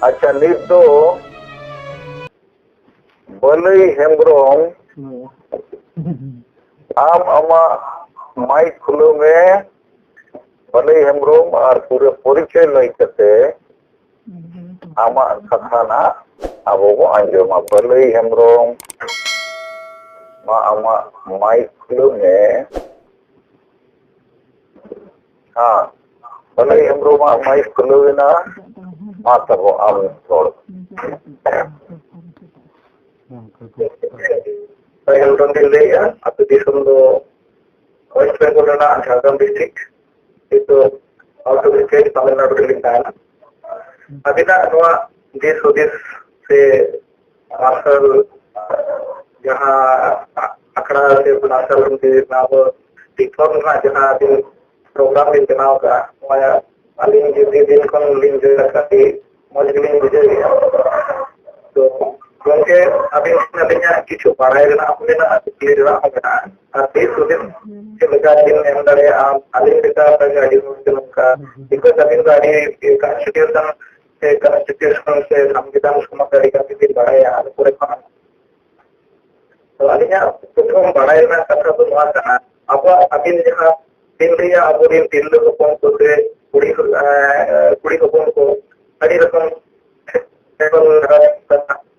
अच्छा नित तो बलई हेम्ब्रम आम अमा माइक खुलो में बलई हेम्ब्रम और पूरे परिचय लैकते आमा कथा ना अब वो आंजमा बलई हेम्ब्रम मा आमा माइक खुलो में हाँ बलई हेम्ब्रम माइक खुलो ना मा तब आम थोड़ saya ulang kali ya, atau di seluruh West Bengal dan Jharkhand district itu auto state Tamil Nadu Telangana. Tapi na noa di sudis se asal जहाँ अखड़ा से बनाकर उनके नाम टिकटॉक ना जहाँ दिन प्रोग्राम दिन बनाओ का वहाँ अलिंग जितने दिन कौन लिंग जो रखा थी मौजूद मुझे तो क्योंकि अभी नदियाँ किचु पढ़ाई ना अपने ना क्लियर ना होगा ना तीस दिन के लगा दिन में हमारे अलिंग का गाड़ी मुझे उनका इनको तभी गाड़ी कंस्टिट्यूशन से संविधान उसको गाड़ी का भी बढ़ाया पूरे खाना तो अलिंग प्रथम बढ़ाई ना कथा तो वहाँ का अब अभी जहाँ दिन लिया अब दिन लोगों को तो कुड़ी को अड़ी रकम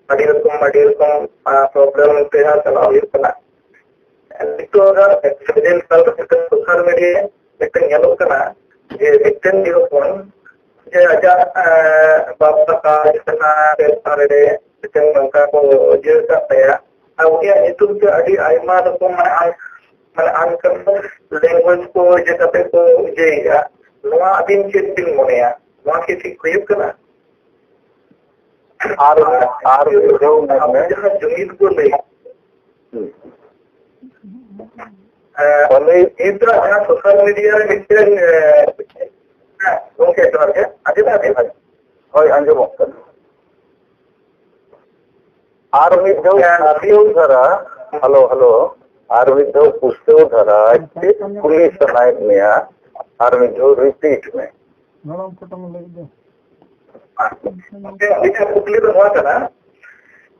अड़ी रकम प्रॉब्लम पे है चला हुई है ना तो अगर एक्सीडेंट कल सोशल मीडिया एक येलो करना ये विक्टिम दियो फोन ये आजा बाप का जितना सारे विक्टिम उनका को जेल करते हैं अब ये इतु के अड़ी आइमा रकम मैं अनकन लैंग्वेज को जगह पे को जेया नवा दिन के दिन होने हैं वहाँ किसी क्लिप करना आर जो जहाँ जमीन को ले बोले इतना जहाँ सोशल मीडिया में मिलते हैं ओके तो क्या अजय भाई भाई अंजू मुक्तन आर में जो आदियों धरा हेलो आर में जो पुष्टो धरा पुलिस नाइट में आर में जो रिपीट में कुकली तो हुआ था ना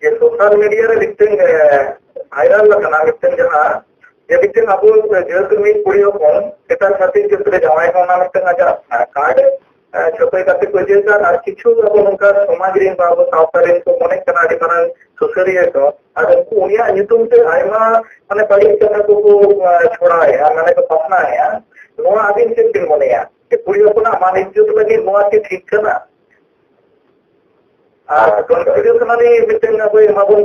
ये सोशल मीडिया रे लिखते वायरल लगना लिखते जहाँ ये लिखते अब जैसे में कुड़ियों को इतना खातिर जिससे जवाई को ना लिखते ना जा कार्ड छोटे खातिर कोई जैसा ना किचु अब उनका समाज रीन बाबू सावतारें को मने करना डिफरेंट सोशल है तो अगर उन्हें यूट्यूब से आयमा मने पढ़ी करना को छोड़ा है मैंने को पसना है वो अभी से दिन होने हैं कि कुड़ियों को ना हमारे इज्जत लगी वो के ठीक करना कॉन्स्टिट्यूशनली मिटिंग कोई माबून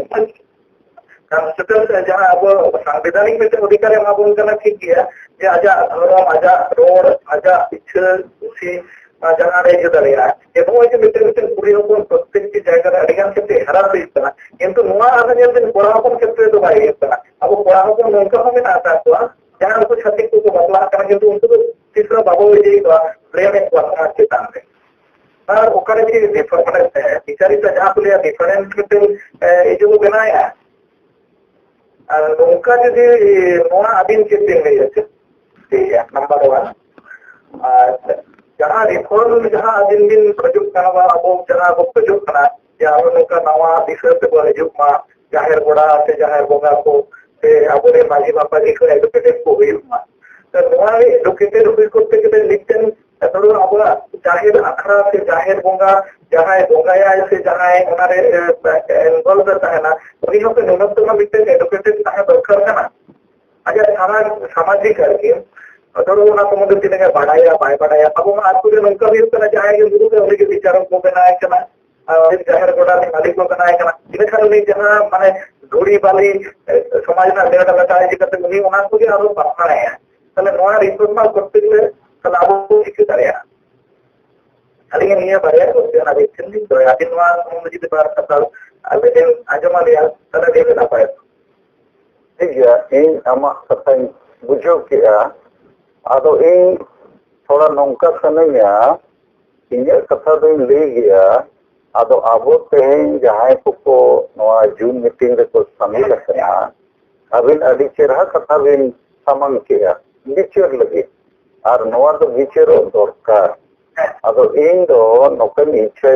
कॉन्स्टिट्यूशन जहाँ अब संवैधानिक मिटिंग अधिकारी माबून करना ठीक है ये आजा धर्म आजा रोड आजा इच्छा उसी जहाँ रह जो दरिया ये वो जो मिटिंग पूरी हो प्रत्येक की जगह अड़ियान के हरा से इतना किंतु नुआ आने जल्दी कोड़ापन के तो भाई इतना अब कोड़ापन उनका हमें ना आता है जहाँ उनको छत्ती को बदला करना किंतु उनको तो तीसरा बाबू जी का प्रेम एक बदला के तांगे और ओकरे की डिफरेंस है बिचारी तो जहाँ पे डिफरेंस के ये जो बनाया उनका जो नोना अधीन के दिन में ठीक है नंबर 1 जहाँ रिफॉर्म जहाँ अधीन दिन प्रजुक्त करना अब जहाँ वो प्रजुक्त करना या उनका नवा विषय पे बोले जो माँ जाहिर बड़ा से जाहिर बोगा को से अब ने माजी बापा जी को एडुकेटेड को हुई माँ तो नवा एडुकेटेड हुई को ते लिखते थोड़ा अब जाहिर अखड़ा से जाहिर बोगा जहाँ बोगाया से जहाँ हमारे इन्वॉल्व रहता है ना उन्हीं को न्यूनतम मिलते एडुकेटेड चाहे दरकार है ना अगर सामाजिक करके थोड़ा उन्हें तो मुझे तीन का बढ़ाया बाय बढ़ाया अब हम आज पूरे उनका भी करना चाहेंगे गुरु के उनके विचारों को बनाया करना जाहिर गोड़ा मालिक को बनाया करना इन कारण नहीं जहाँ माने धूड़ी वाली समाज में लेवल लगाए जिससे उन्हीं उन्हें को भी आरोप पड़ता है तले नया रिपोर्ट करते हुए तले आपको सीख करें अलिंग निया बारे उससे ना देखते तो याद नवा मुझे तो बात करता अभी दिन आजमा लिया तले देवे ना पाए ठीक है इन अमा कथा बुझो किया आदो इन थोड़ा नौका समय इन कथा दो ले गया आदो आबो तेहें जहां को नवा जून मीटिंग रे को शामिल करना अबिन अडी चेहरा कथा बिन सामंग किया विचार लगे और नवा तो विचार दरकार आदो इन दो नौकन इच्छा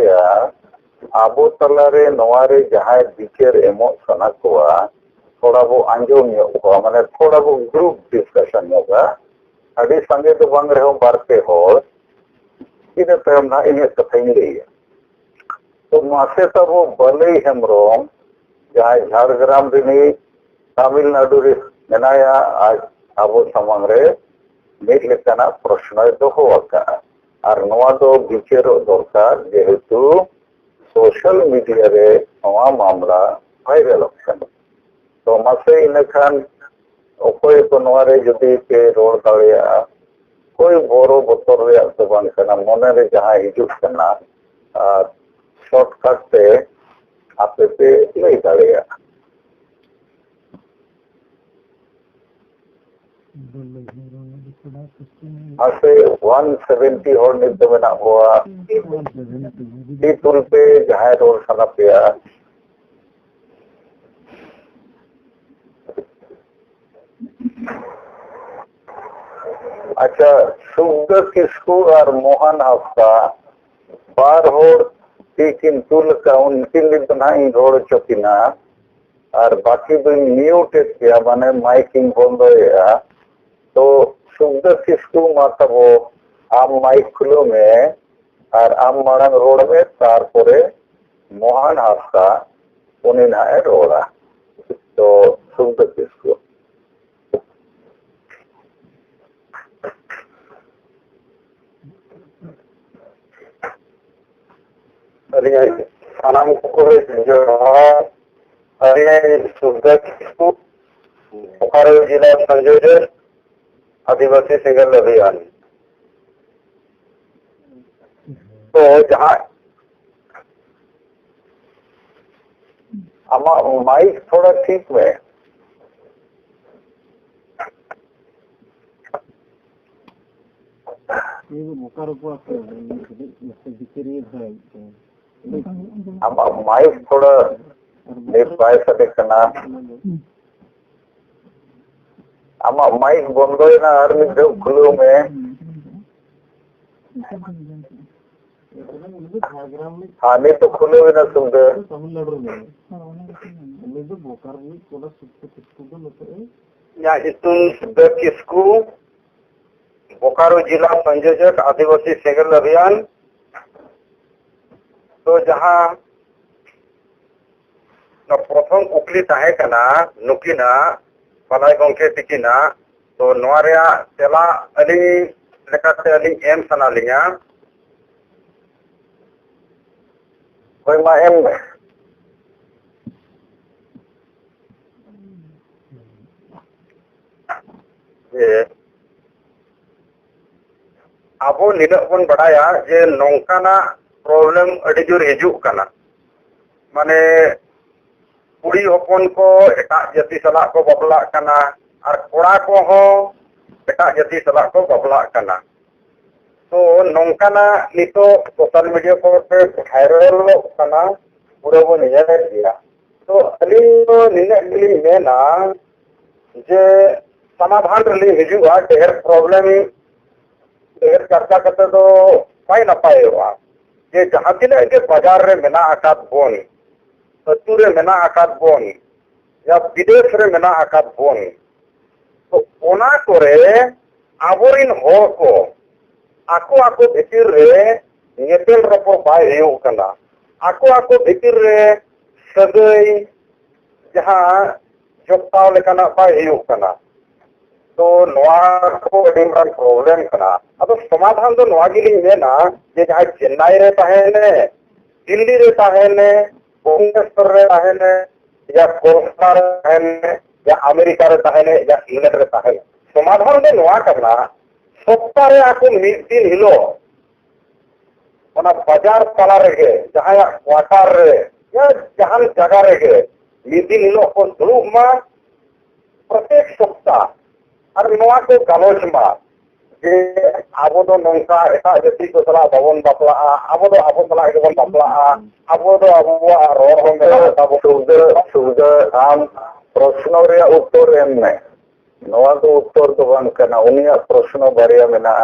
आबो तलारे नवारे जहां विचार एमो सना कोआ थोड़ा वो आंजोम को माने थोड़ा वो ग्रुप डिस्कशन होगा अभी संगे तो बंग रहे हो बारते हो इधर तम ना इन्हें कथाई रही है तो मासे तब वो बलई हेम्ब्रोम जहां झारग्राम रिनी तमिलनाडु रे मेनाया आज आबो समांग रे मिट लेकाना प्रश्न दोहो आका और नवा दो विचार दरकार जेहेतु सोशल मीडिया रे नवा मामला वायरल होता तो मासे इनखान ओकोय को नवारे जदि पे रोड दाड़िया कोई बोरो बतर रे तो बान कना मने रे जहां हिजुक कना शॉर्टकट पे आपे पे लई दाड़िया आसे 170 और निद में ना हुआ ती तुल पे जहां रोड सना पे अच्छा सुखदेव किस्कू और मोहन हास्ता बार होड़ तीन तुल का उनकिन नहीं रोड चुकीना और बाकी भी म्यूटेड किया माने माइकिंग बंद है तो सुखदेव किस्कू मातबो आम माइक खुलो में और आम मारंग रोड में तारपरे मोहन हास्ता उन्हें ना रोड़ा तो सुखदेव किस्कू सानाम को जो सुखदेव किस्कू बोकारो जिला संयोजक आदिवासी सिंगल अभियान तो जहाँ माइक थोड़ा ठीक में माइक थोड़ा करना माइक बंद ना और खुलो में हाँ नहीं तो खुले हुए ना सुनते तमिलनाडु में या सुखदेव किस्कू बोकारो जिला संयोजक आदिवासी सेगल अभियान तो जहाँ प्रथम कुकली ताहे कना नुकिना पलाई गंके तिकिना तो नोरिया तेला अली लेकाते अली एम सना लिया कोई मा एम में ये आबो निलक बन बढ़ाया जे नौकाना प्रॉब्लम अड़ी जोर हिजुक कना माने कुड़ी हपन को एटा जाति सला को बबला कना और कोड़ा को हो एटा जाति सला को बबला कना तो नौकाना नितो सोशल मीडिया को पे वायरल कना पूरे वो नहीं दिया तो अली निने मेना जे समाधान रे हिजुआ ढेर प्रॉब्लम ढेर चर्चा करते तो पाई ना पाए जे जहां तिना के बाजार रे मेना आकात बोन अतु रे मेना आकात बोन या विदेश रे मेना आकात बोन तो ओना करे आबोरिन हो को आको आको भितर रे नेपेल रपो बाय हेउ कना आको आको भितर रे सगई जहां जोताव लेकना बाय हेउ कना तो नोआ को एडिमरान प्रॉब्लम कना अब समाधान तो नोआ गिली मेना जे जहां चेन्नई रे ताहेने दिल्ली रे ताहेने भुवनेश्वर रे ताहेने या कोलकाता रे ताहेने या अमेरिका रे ताहेने या इंग्लैंड रे ताहेने समाधान दे नोआ करना सप्ताह रे आको मिद दिन हिलो ओना बाजार तला रे जहां क्वार्टर रे या जहां जगह रे मिद दिन हिलो को दुरुब मा प्रत्येक सप्ताह और नोआ को गालोच मा जे आबो दो नौका एटा जाति को सला बाबन बापला आबो दो सला गेबन बापला आबो दो रोड हो मेला आबो सुद आम प्रश्न रे उत्तर एम में नोआ को उत्तर तो बन करना उनिया प्रश्न बारिया मेना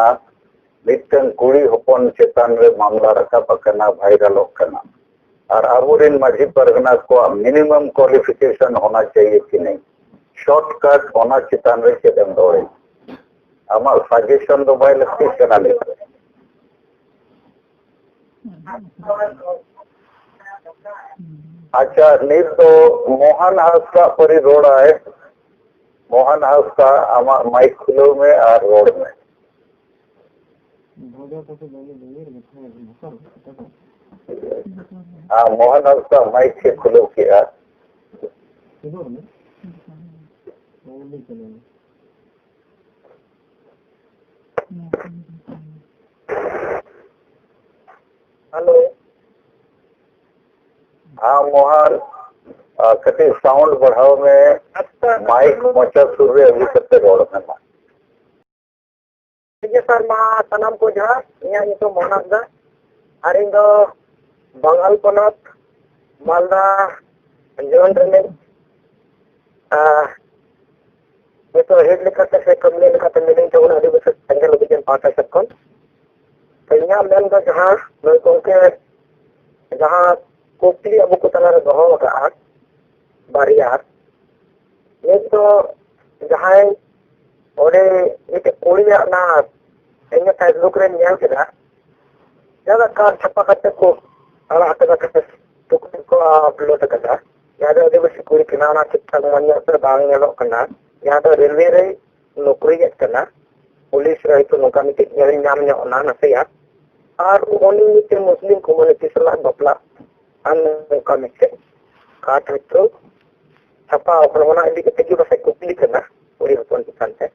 मिटन कुड़ी हपन चेतन रे मामला रखा पकना वायरल करना और आबोरेन माझी परगना को मिनिमम क्वालिफिकेशन होना चाहिए कि नहीं शॉर्टकट होना चितान रे चेदम दौड़े आमा सजेशन दो बाय लगती चना ले अच्छा नीर तो मोहन हाउस परी रोड है मोहन हाउस का आमा माइक खुलो में और रोड में हाँ मोहन हाउस का माइक से खुलो किया हेलो हाँ मोहन कति साउंड बढ़ाओ में माइक मोचा सुरे अभी कते रोड में सर मा सनम को जहाँ यहाँ ये तो मोहन हाउस अरिंग बंगाल पनत मालदा जीवन रने ये तो हेड लिखा से कमले लिखा तो मिलेंगे जो उन्हें आदिवासी संगठन लोग पाता सकते तो यहाँ मैंने तो जहाँ लोगों के जहाँ कोपली अब को तलार दहो का बारियार ये तो जहाँ और ये कोड़ी ना इन्हें फेसबुक रे न्याय के ज़्यादा कार छपा करते को अला हटे करते तो अपलोड करता याद आदिवासी कोई किनारा चित्ता मनिया पर बांग लोग करना याद रेलवे रे नौकरी करना पुलिस रही तो नौका में कितने नाम ने ओना नसे यार और उन्हीं के मुस्लिम कम्युनिटी से लाभ बपला अन नौका में से काट तो छपा अपन वना इंडी के तेजी बसे कुपली करना पूरी अपन किसान से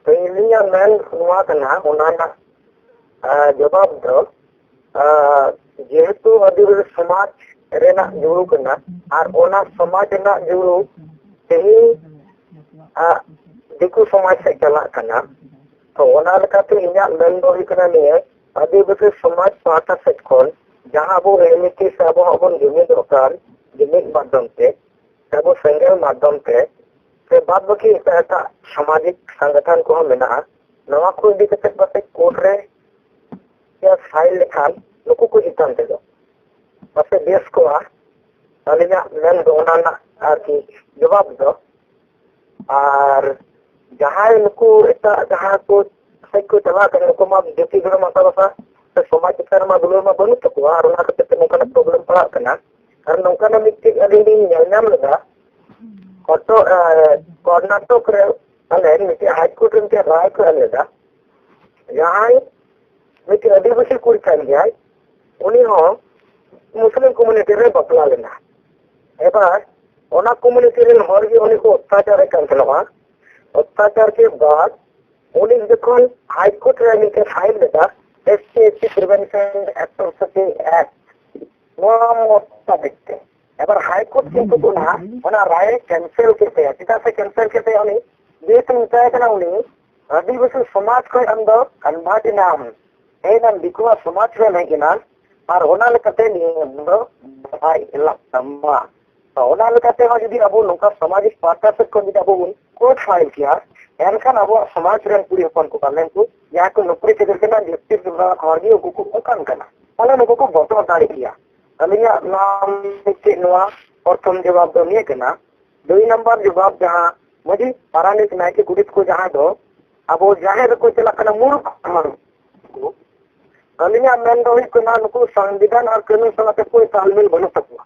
तो इन्हीं मैन हुआ करना ओना ना जवाब दो जेहेतु आदिवासी समाज रेना जुड़ू करना और ओना समाज ना जुड़ू तेही दिकू समाज से चला करना तो ओना लकाते इन्या मेन दो ही करना नहीं है आदिवासी समाज पाटा से कौन जहाँ वो रेमिटी से अब अपन जुमित होकर जुमित माध्यम से तब संगठन माध्यम से बाद बाकी ऐसा सामाजिक संगठन को हम मिला नवा को इंडी के बस कोर्ट रे या फाइल लिखान नुकु को हितन दे दो बस देश को अलिया मेन दो ओना आरकी जवाब दो और जहाँ नुकु इतना जहाँ को को चला कर नुकु मा देती गलो माता बसा तो समाज के मा दुलो मा बनु तो और ओना के ते नुकु ना प्रॉब्लम पड़ा करना और नुकु ना मिट्टी अलिंदी न्याम लगा कोटो कर्नाटक रे अले मिट्टी हाई कोर्ट रे के राय को लेदा जहाँ मिट्टी आदिवासी कुड़ी कर गया उन्हीं हो मुस्लिम कम्युनिटी रे बपला लेना एबार ओना कम्युनिटी रे हर भी उन्हीं को अत्याचार कर चलवा अत्याचार के बाद उन्हीं जखन हाई कोर्ट रे मिट्टी फाइल लेदा एससी प्रिवेंशन एट्रोसिटी एक्ट नोआ मोटा देखते एबार हाई कोर्ट किंतु कोना ओना राय कैंसिल करते चिता से कैंसिल करते उन्हीं देश मिलता है उन्हीं आदिवासी समाज को अंदर कन्वर्ट नाम ए नाम दिकुआ समाज रे नहीं ना और ओना लेकते नहीं भाई इलाका तो ओना लेकते हो यदि अब नोका सामाजिक पार्टा से को यदि अब कोर्ट फाइल किया एनखान अब समाज रे पूरी अपन को पालन को या को नौकरी के करके ना व्यक्ति के खरगी को ओकान करना ओना नको को बतो दाड़ी किया अलिया नाम के नवा प्रथम जवाब दो नहीं करना दुई नंबर जवाब जहां मुझे पारानिक नायके गुडित को जहां दो अब वो जाहिर को चला करना मूर्ख अलिया मेन दो को ना नुकु संविधान और कानून साथे कोई तालमेल बनो सकवा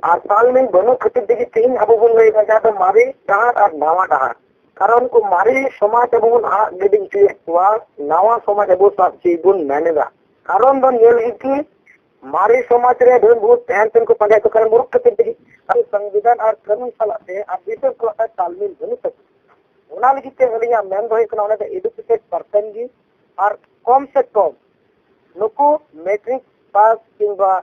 और तालमेल बनो खातिर देखि तीन अब बुन ले जा तो मारी डाहार और नावा डाहार कारण को मारी समाज अब बुन आ गिडिंग चे हुआ नावा समाज अब सब चीज बुन मैनेगा कारण बन ये है कि मारी समाज रे धन बहुत ध्यान तन को पंजाय को कारण मूर्ख खातिर देखि संविधान और कानून साथे आप विशेष को तालमेल बनो सकवा ओना लगी ते अलिया मेन दो को ना एजुकेटेड पर्सन जी और कम से कम नुकु मैट्रिक पास किंबा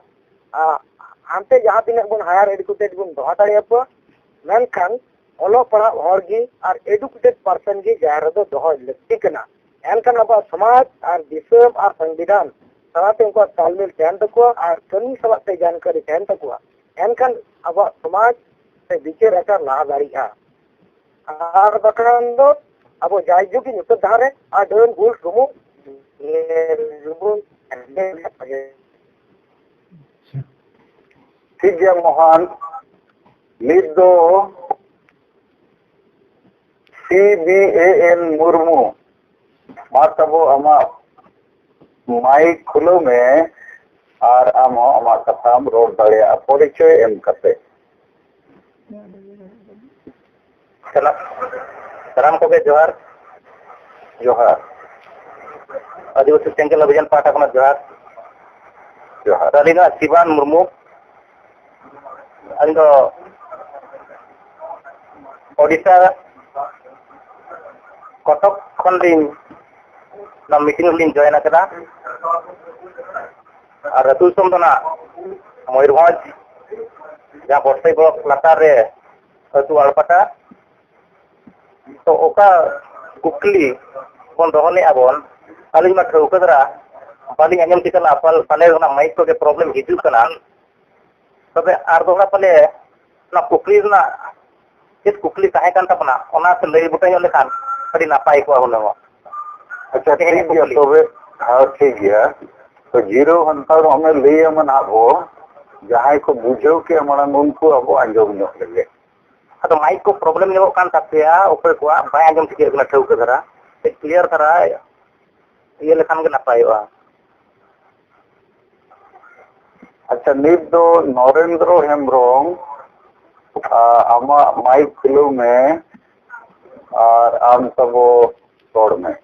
हमते जहाँ तीन बन हायर एडुकेटेड बन दहा दाड़े मेनखान ओलो पढ़ा हरगी और एडुकेटेड पर्सन की जहाँ दो दहा लगती कना एनखान अब समाज और दिसम और संविधान साथे उनको तालमेल तहन तकवा और कानून साथे जानकारी तहन तकवा एनखान अब समाज से विचार आकर लाहा दाड़िया और बकरान दो अब जायजो की नित धारे और डन गुल रुमु ठीक है मोहन नित दो CBAN मुर्मू मा तबो अमा माइक खुलो में और आम अमा कथाम रोड दाड़िया परिचय एम कते सलाम को जोहार जोहार आदिवासी सेंगल अभियान पाटा को जोहार जोहार अलीना शिवान मुर्मू अली ओडिशा कटक खन ना मीटिंग लिंग जॉइन करा और अतु दिसम दो ना मयूरभंज जहाँ बरसई ब्लॉक लातार रे अतु आलपाटा तो ओका कुकली बन दोहले आबन अली मा ठौका दरा पाली आंजम टिकना पाले ना माइक को के प्रॉब्लम हिजू कना तबे आर दोहरा पाले ना कुकली ना इस कुकली ताहे कान तपना ओना से लई बुटाई लेखान अड़ी नापाई को होनो अच्छा ठीक है तबे हाँ ठीक है तो जीरो हंतर हमें लई मन आबो जहां को बुझो के मणंग उनको अब आंजम नो लगे तो माइक को प्रॉब्लम ᱧᱮᱞᱚᱜ ᱠᱟᱱ ᱛᱟᱯᱮᱭᱟ ᱚᱠᱚᱭ ᱠᱚᱣᱟᱜ ᱵᱟᱭ ᱟᱸᱡᱚᱢ ᱴᱷᱤᱠᱟᱹᱜ ᱠᱟᱱᱟ ᱴᱷᱟᱹᱣᱠᱟᱹ ᱫᱷᱟᱨᱟ ᱠᱞᱤᱭᱟᱨ ᱫᱷᱟᱨᱟ ᱤᱭᱟᱹ ᱞᱮᱠᱷᱟन ᱜᱮ ᱱᱟᱯᱟᱭᱚᱜᱼᱟ अच्छा नित दो नरेंद्र हेम्ब्रम आमा माइक खुलो में और आम तबो रोड में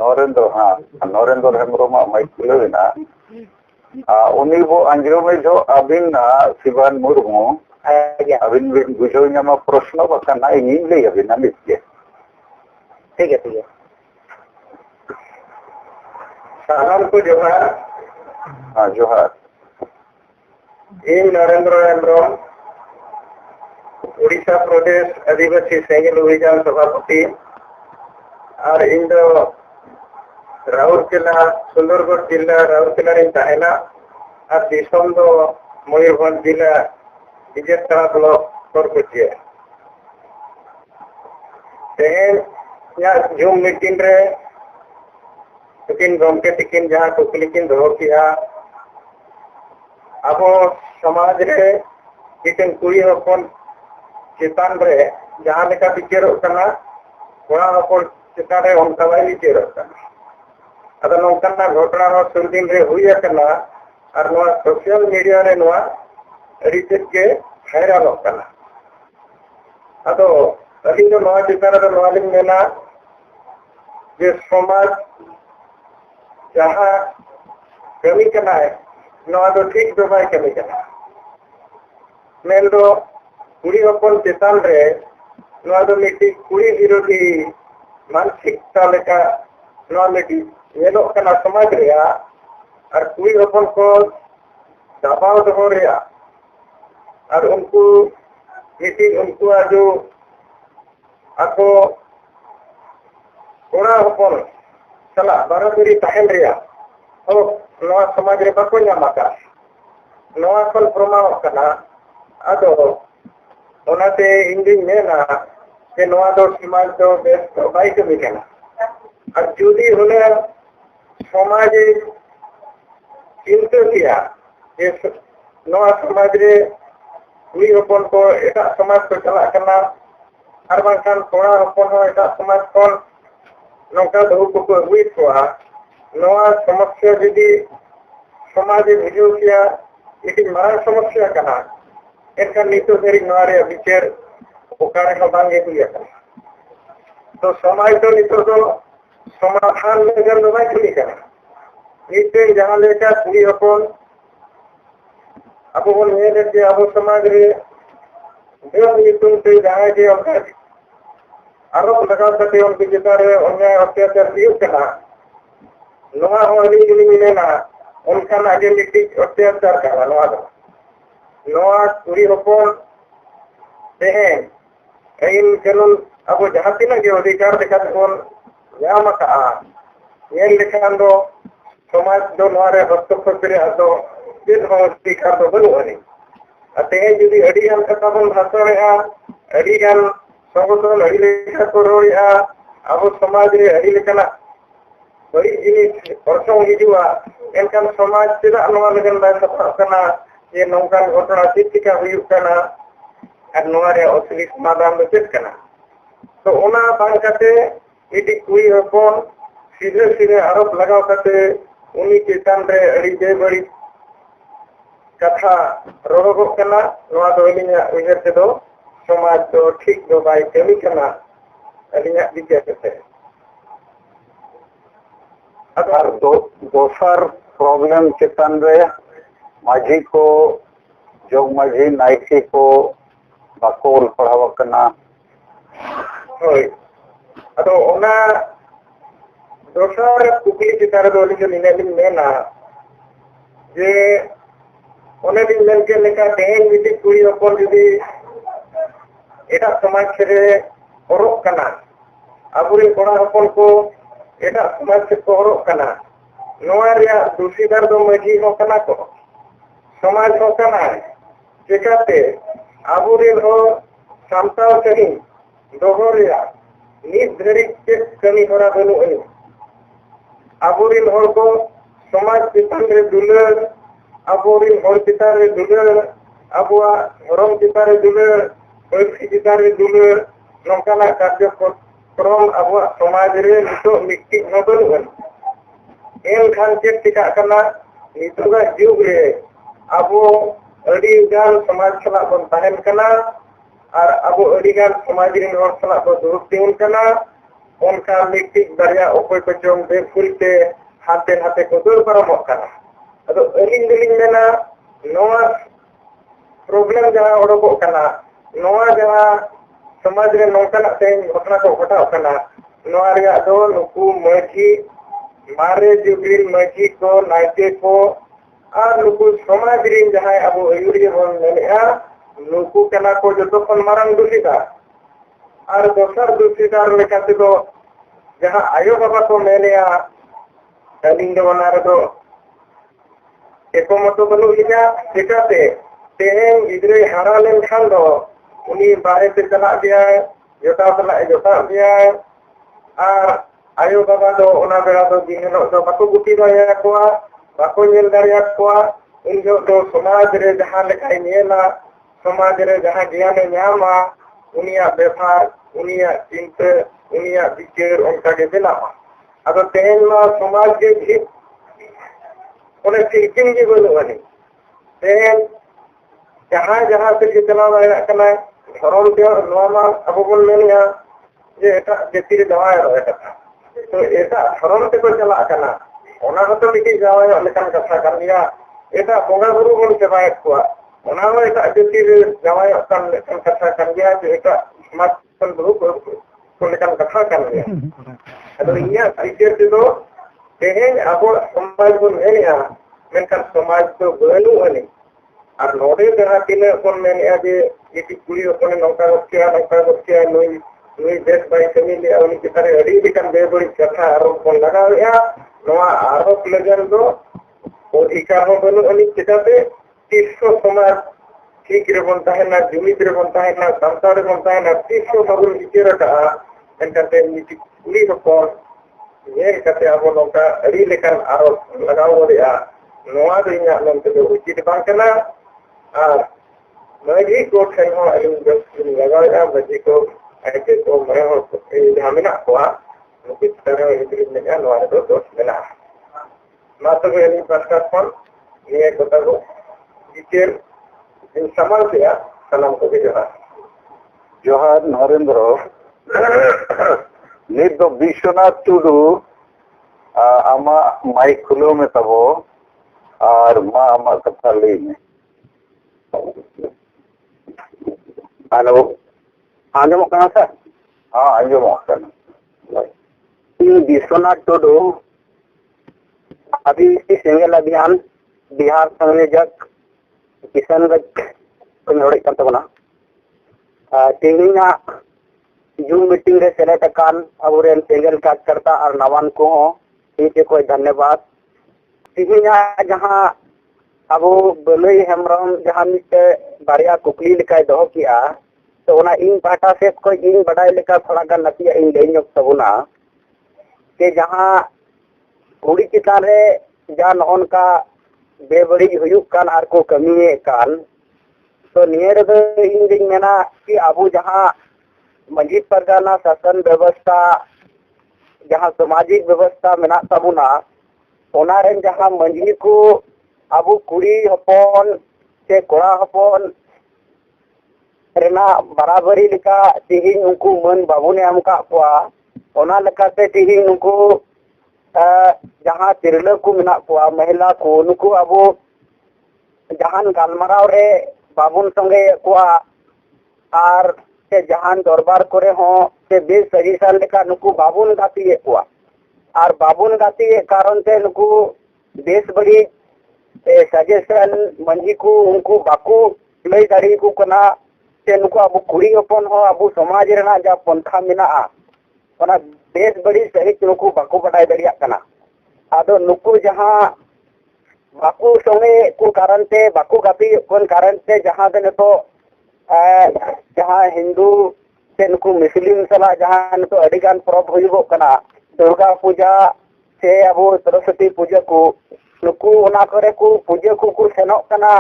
नरेंद्र हाँ नरेंद्र हेम्ब्रम माइक खुलो ना उन्हीं वो अंजरो में जो अबिन शिवान मुर्मू अबिन बुझो ᱧᱟᱢᱟ प्रश्न बखाना ᱤᱧ ᱞᱟᱹᱭ ᱟᱵᱤᱱᱟ ᱱᱤᱛᱜᱮ ठीक है साहब को जोहार हाँ जोहार इन नरेंद्र हेम्ब्रम उड़ीसा प्रदेश आदिवासी सेंगल अभियान सभापति और इन दो राउरकेला सुंदरगढ़ जिला राउरकेला रे ताहेना और दिसम दो मयूरभंज जिला इजेता ब्लॉक करकुचिया तेन या जूम मीटिंग रे लेकिन गमके तिकिन जहां कुकली किन दो किया अब समाज रे किन कुड़ी हपन चेतान रे जहां लेका बिचेरो कना कोड़ा हपन चेतान रे उनका वाली बिचेरो कना अदर नौकना घटना हो सुरदिन रे हुई कना और नवा सोशल मीडिया रे नवा रिसेट के वायरल कना अदो अली जो नवा चेतान रे नवा लिंग मेना जे समाज जहाँ कमी करना है नवा तो ठीक दो भाई कमी करना मेन दो कुड़ी हपन चेतान रे नवा तो मिट्टी कुड़ी विरोधी मानसिकता लेका नवा मिट्टी येलो करना समाज रिया और कुड़ी हपन को दबाव दो रिया और उनको मिट्टी उनको जो आपको कोड़ा हपन चला बराबरी तहन रिया ओ नवा समाज रे बाको ᱧᱟᱢᱟᱠᱟ नवा कल प्रमाण कना अदो ओनाते इंदिन मेना के नवा दो समाज दो बेस तो बाई कमी कना और जुदी होले समाज चिंता किया ये नवा समाज रे कुड़ी हपन को एटा समाज को चला कना और बांखान कोड़ा हपन हो एटा समाज को नौका दो को हुई तो नवा समस्या यदि समाज भिजो किया इटी मारा समस्या कना एनका नीतो सेरी नवारे विचार ओकारे को बांगे हुई तो समाज तो नीतो तो समाधान लेकर नवा खुली कना नीते जहां लेकर कुड़ी हपन अब वो मेरे के अब समाज रे देव नीतो से जहां के उनका आरोप लगा सकते उनके चितारे अन्याय अत्याचार दियो कना नवा हो अली गली मिलेना उनका आइडेंटिटी अत्याचार कना नवा दो नवा कुड़ी हपन तेहेन इन कानून अब जहां तीना के अधिकार देखा कोन ᱧᱟᱢ ᱟᱠᱟᱜᱼᱟ ᱧᱮᱞ ᱞᱮᱠᱷᱟᱱ ᱫᱚ समाज दो नवा रे हस्तक्षेप रे आदो चेद हो अधिकार दो बनु अनि अते जुदी अडी गान कथा बन भाषणेआ अडी गान संगठन अड़ी लेखा को रोड़िया अब समाज रे अड़ी लेखना बड़ी जिनिस प्रसंग हिजुआ एनकान समाज चेदा नवा लगन बाय सफर कना ये नौकान घटना चेद चिका हुयुग कना और नवा रे असली समाधान दो चेद कना तो ओना बांग कते इडी कुई हपन सीधे सीधे आरोप लगाव कते उनी चेतन रे अड़ी बेबड़ी कथा रोगो कना नवा दो इलिया उइहर ते दो समाज तो ठीक दो बाय कमी कना अलिया विचार कते और दोसर प्रॉब्लम चेतन रे माझी को जोग माझी नायकी को बाकोल पढ़ाव कना होय अदो ओना दोसर कुकली चितार दो लिखो निनेलिन मेना जे ओने दिन मेन के लेका तेन मिटी कुड़ी अपन जुदी एटा समाज रे औरक कना अबुरे कोड़ा अपन को एटा समाज से कोरक कना नोआ रिया दूसरीदार दो मजी हो कना को समाज हो कना चिकाते अबुरे हो सामताव सही दोहो रिया नित धरी के कमी होरा बनु अनि अबुरिन होर को समाज चितान रे दुलर अबुरिन होर चितान रे दुलर अबुआ धर्म चितान रे दुलर पैसी चितान रे दुलर नौकाना कार्य क्रम अब समाज रे नितो मिट्टी नबन एन खान चेक टिका कना नितोगा जुग रे अब अड़ी गान समाज सला बन ताहेन कना और अब अड़ी गान समाज रे हर सला बन दुरुप तिउन कना उनका मिट्टी दरिया ओपय को जोम दे फुलते हाथे हाथे को दूर परम कना अदो अलिंग दिलिंग मेना नोआ प्रॉब्लम जहां ओडको कना नोआ जहां समाज रे नौकना तेन घटना को घटा कना नोआ रिया दो नुकु मजी मारे जुगरिन मजी को नाइते को और नुकु समाज रे जहां अब अयुरी बन नेया नुकु कना को जतो kon marang दूषिता और दोसर दूषितार लेकाते दो जहां आयो बाबा को मेनेया तलिंग बना रे दो एको मतो बनु लिया चिकाते तेन गिदरे हारा लेन खान दो उनी बाहर से चला गया है जोटा गया है और आयो बाबा दो ओना बेड़ा दो जिनो दो बाको गुटी दाया कोआ बाको नेल दाया कोआ उन जो दो समाज रे जहां लेखाई नेला समाज रे जहां ज्ञान न्यामा उनिया व्यवहार उनिया चिंता उनिया विचार उनका के बेनावा अब तेन मा समाज के भी उन्हें सिंकिंग जी बोलो वाली तेन जहां जहां से जितना वाला कना धर्म के नोमा अब बोल मेनिया जे एटा जेतिर दवाय रहे तो एटा धर्म ते को चला कना ओना तो मिटी जावे लेकिन कथा कर लिया एटा बोगा गुरु बोल के बाय को ओना हो एटा जेतिर दवाय कन लेकिन कथा कर लिया जे एटा मत सन गुरु को लेकिन कथा कर लिया अदो इया आइते ते दो तेहेन अब समाज को मेनिया मेनका समाज को बनु अनि और नोडे जहां तिने कोन मेनिया जे इति कुड़ी कोने नौका रखिया नोई नोई देश बाई कमी ले उनी के तरह अड़ी बिकन बेबड़ी कथा आरोप कोन लगाया नोआ आरोप लगन दो अधिकार हो बनु अनि चिताते तीसो समाज ठीक रे बनता है ना जुमित रे बनता है ना संस्था रे बनता है ना तीसो सबुल इचेरा का एनकते नीति कुड़ी को कोन ये कते अब नौका अड़ी लेकर आरोप लगाओ रे नोआ दुनिया नंते दो उचित बांग कना और मजी को ठेनो अलिंग जस लगाया मजी को ऐसे तो मैं हो धामिना हुआ मुझे तरह इतनी में नोआ दो दोस्त मिला मात्र को यही प्रश्न पर ये कोता को टीचर इन समाज से सलाम को भेजा जोहार नरेंद्र नित दो विश्वनाथ टुडू आमा माइक खुलो में तबो और माँ आमा कथा ले में हेलो आंजम कना सर हाँ आंजम कना विश्वनाथ टुडू अभी सेंगल अभियान बिहार संयोजक किशनगंज को नोड़े kan tabona तेहिना जूम मीटिंग रे सेलेक्ट कान अबुरेन सेंगल कार्यकर्ता और नवान को ठीक है कोई धन्यवाद तेहिना जहां अब बलई हेमरम जहां मिटे बारिया कुकली लेकाय दहो किया तो ओना इन पाटा से कोई इन बड़ाई लेका थोड़ा गान नतिया इन लेन तबुना के जहां कुड़ी चितान रे जा नौनका बेबड़ी हुयुक कान आर को कमिए कान तो निये रे इन दिन मेना कि अबू जहां मंजी परगाना शासन व्यवस्था जहां सामाजिक व्यवस्था मेना तबुना ओना रेन जहां मंजी को अबू कुड़ी हपन से कोड़ा हपन रेना बराबरी लिका तिहिन उनको मन बाबुने हमका कुआ ओना लकाते तिहिन उनको जहां तिरले को मेना कुआ महिला को नुको अबू जहान गालमराव रे बाबुन संगे कुआ आर से जहान दरबार करे हो से बेस सजिशन लेका नुको बाबुन गाती कुआ आर बाबुन गाती कारण से नुको बेस बड़ी सजेशन मंजी को उनको बाकू लई दाड़ी को कना से नुको अबू कुड़ी हपन हो अबू समाज रेना जा पंथा मेना ओना बेस बड़ी सही नुको बाकू बडाय दड़िया कना आदो नुको जहां बाकू संगे को कारण से बाकू गाती कोन कारण से जहां दे तो जहां हिंदू से नुको मुस्लिम सला जहां तो अडिगान परब हुयुगो कना दुर्गा पूजा से अबू सरस्वती पूजा को नुको ओना करे को पूजा को सेनो कना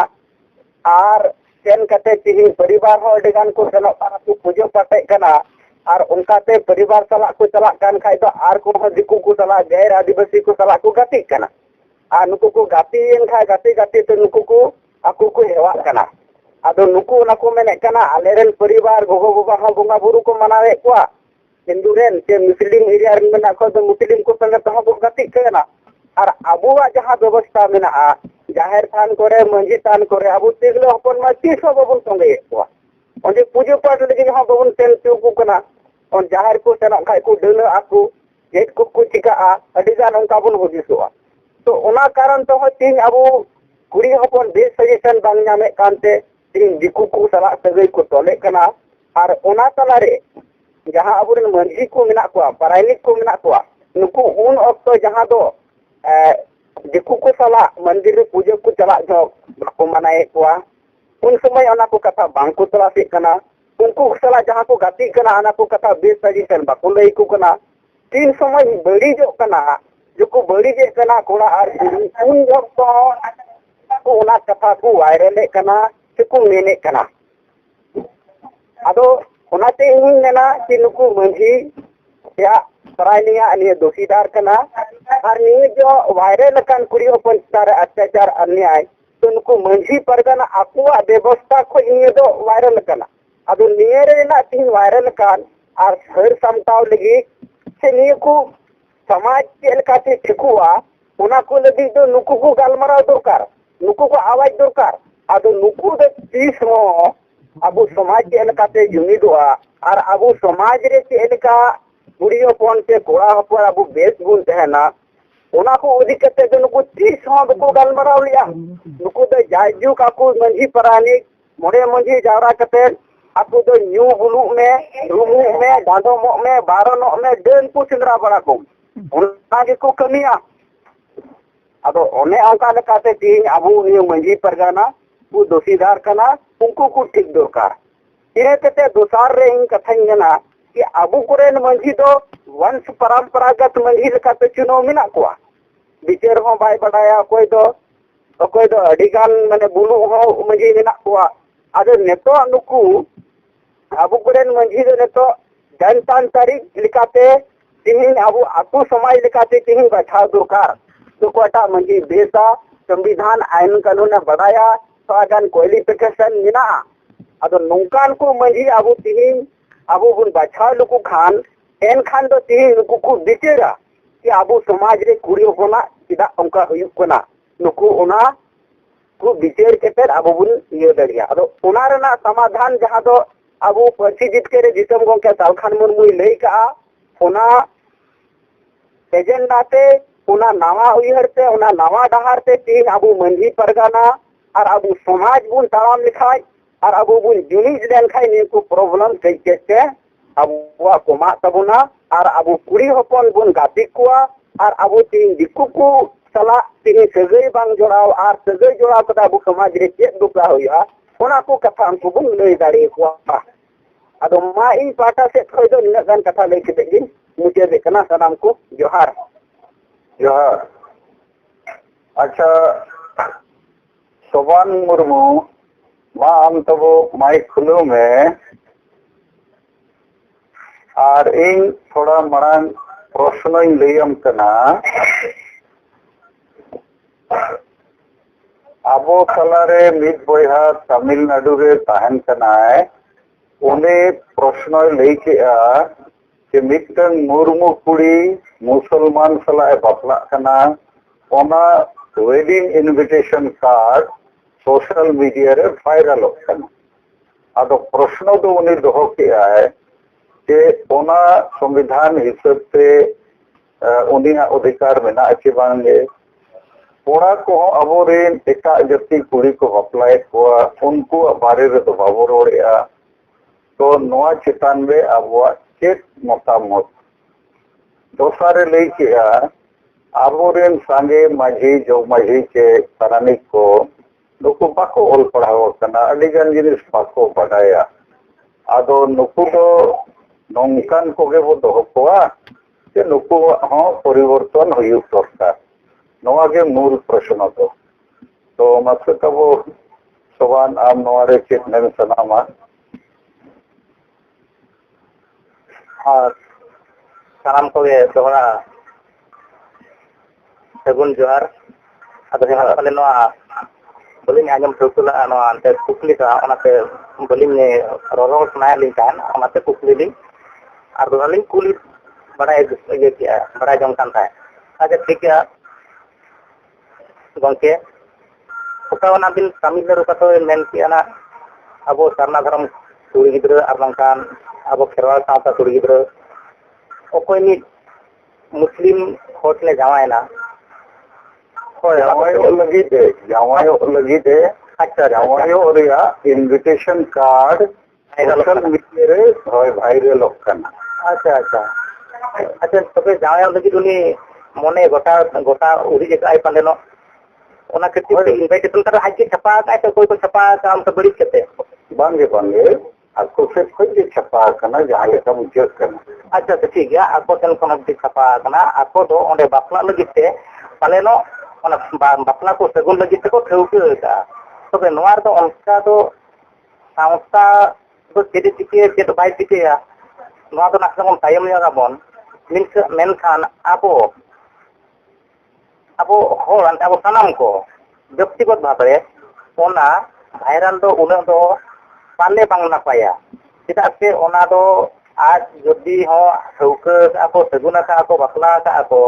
आर सेन कते तिहिन परिवार हो अडिगान को सेनो कना को पूजा पाटे कना आर उनकाते परिवार सला को चला कान खाय तो आर को दिकू को सला गैर आदिवासी को सला को गाती कना आ नुको को गाती एन खा गाती गाती तो नुको को आकू को हेवा कना आदो नुको ना को मेने कना आलेरन परिवार गोगो बाबा हो बोंगा बुरु को मनावे कुआ हिंदू रेन से मुस्लिम एरिया रेन मेना को तो मुस्लिम को संगे तो को गाती कना आर अबुआ जहां व्यवस्था मेना जाहिर थान करे मंजी थान करे अबू तिगलो हपन मा तीसो बाबुन संगे कुआ ओंजे पूजा पाठ लगी जहां बाबुन तेल को कना और जाहिर को सेना खाय को डन आकू जेट को चिका अडिगान उनका बुन हुदिसोआ तो ओना कारण तो तीन अबू कुड़ी हपन बेस सजेशन बांग नामे कानते तीन दिकू को सला सगई को तोले कना आर ओना तलारे जहां अबुरन मंजी को मेना को पारायनिक को मेना को नुकु उन ऑक्टो जहां दो दिकू को सला मंदिर पूजा को चला जो बाको मनाए को उन समय ओना को कथा बांग को तला से कना उनको सला जहां को गाती कना आना को कथा बेस सजेशन बाको लई को कना तीन समय बड़ी जो कना जो को बड़ी जे कना कोड़ा आर उन जब तो ओना कथा को वायरल कना से को मेने कना आदो ओनाते इन नेना कि नुकु मंजी या परायनिया अनिय दोषीदार कना और निये जो वायरल कन कुड़ी ओपन तार अत्याचार अन्याय तो नुकु मंजी परगना आकुआ व्यवस्था को निये दो वायरल कना आदो निये रेना तीन वायरल कान और हर समताव लगी से निये को समाज के लकाते ठिकुआ उना को लगी दो नुकु को गालमराव दरकार नुकु को आवाज दरकार आदो नुकु दे तीस हो अबू समाज के लकाते जुमिदुआ और अबू समाज रे के लका बुढ़ी हपन से कोड़ा हपन अबू बेस गुण तहना उना को उदी कते दो नुकु तीस हो को गालमराव लिया नुकु दे जायजू काकू मंजी परानी मोड़े मंजी जावरा कते आपको तो न्यू बुलू में रूमू में डांडो मो में बारो में डेन को सिंदरा बड़ा को उना के को कमिया अदो ओने अंका लकाते तीन अबू नियो मंजी परगाना को दोषीदार कना उनको को ठीक दरकार इरे कते दोसार रे इन कथाई जना कि अबू कोरेन मंजी दो वंश परंपरागत मंजी लकाते चुनाव मिना को बिचार हो बाय बडाया कोई दो अडिगान माने बुलू हो मंजी मिना को आदो नेतो नुकु अबू कोरेन मंजी दो नेतो जनतान तारीख लिकाते तिहिन अबू आकू समाज लिकाते तिहिन बैठा दरकार तो कोटा मंजी बेसा संविधान आईन कानून बढ़ाया तो आगान क्वालिफिकेशन मिना अदो नौकान को मंजी अबू तिहिन अबू बुन बाछा लुकु खान एन खान दो तिहिन लुकु को बिचेरा कि अबू समाज रे कुड़ी होना चिदा उनका हुयुक कना नुकु ओना को बिचेर केते अबू बुन ये दरिया अदो ओना रेना समाधान जहां दो अबू पछी जित के दिसम गोंके सालखान मुर्मु लई का ओना एजेंडा ते ओना नवा उयहरते ओना नवा डहारते तीन अबू मंजी परगाना और अबू समाज बुन तालाम लिखाय और अबू बुन जुनिज लेन खाय ने को प्रॉब्लम कई के अबू को मा तबुना और अबू कुड़ी हपन बुन गाती कुआ और अबू तीन दिकु को सला तीन सगई बांग जोड़ाव और सगई जोड़ाव कदा अबू समाज रे चेक दुपला होया ओना को कथा को बुन लई दाड़ी कुआ अदो मा इन पाटा से खोय दो निना गान कथा लई केते गिन मुझे देखना सलाम को जोहार जोहार अच्छा सोबान मुर्मू मा आम तबो माइक खुलो में और इन थोड़ा मरांग प्रश्न लैम कना आबो तलारे मिद बयहा तमिलनाडु रे तहन कनाय उन्हें प्रश्न लई केआ कि मिदटन मुर्मू कुड़ी मुसलमान सलाह बापला कना ओना wedding invitation card social media रे वायरल कना आदो प्रश्न तो उन्हें दोहो केआ है कि ओना संविधान हिसाब से उन्हीं अधिकार में अच्छे बांगे कोड़ा को अबोरेन एका जाति कुड़ी को अप्लाई कोआ उनको बारे रे तो बाबो रोड़ेया तो नोआ चितान में अबवा चेक मतामत दोसारे लई केआ अबोरेन सांगे माझी जो माझी के पारानिक को नुकु बाको ओल पढ़ाव कना अडिगान जिनिस बाको बडाया आदो नुकु दो नौकान को गे वो दोहो कोआ कि नुकु हो परिवर्तन हुई दरकार नोआ के मूल प्रश्न तो मत तब सोबान आम नोआरे चेत में सनामा और सानाम को दोहरा सगुन जोहार अदो जहां पाले नोआ बलिन आजम ठोकुला नोआ अंते कुकली का ओनाते बलिन रोरोल नाय लिंकान ओनाते कुकली ली और दोहलिन कुली बड़ा ये किया बड़ा जम कान था अच्छा ठीक है गंके ओका बिन तमिलनाडु कतो मेन किया अब सरना धर्म कुड़ी गिद्र और बंकान अब खेरवाल सावता कुड़ी गिद्र ओकोई मुस्लिम होट ले जावायना जावायो लगी दे अच्छा जावायो रिया इनविटेशन कार्ड सोशल मीडिया रे होय वायरल कना अच्छा अच्छा अच्छा तबे जावायो लगी उनी मने गोटा गोटा उड़ी जे आई पालेनो ओना कति इनविटेशन कर आज के छपा का तो कोई को छपा काम तो बड़ी कते बांगे आपको से कोई छपा करना जहां लेका मुझे करना अच्छा तो ठीक है आपको टेन कोन भी छपा करना आपको तो ओंडे बापला लगिते पालेनो ओना बापला को सगुन लगिते को ठेउके का तबे नोआर तो उनका तो संस्था तो चेदि चिके चेद बाय चिके या नोआ तो नाखना बन तायम यागा बन मेनखान अब होर अब सानाम को व्यक्तिगत भाव ओना भाइरल दो उना दो पाले बांग नापाया चेदा से ओना दो आज जदि हो ठौका को सगुना को बापला को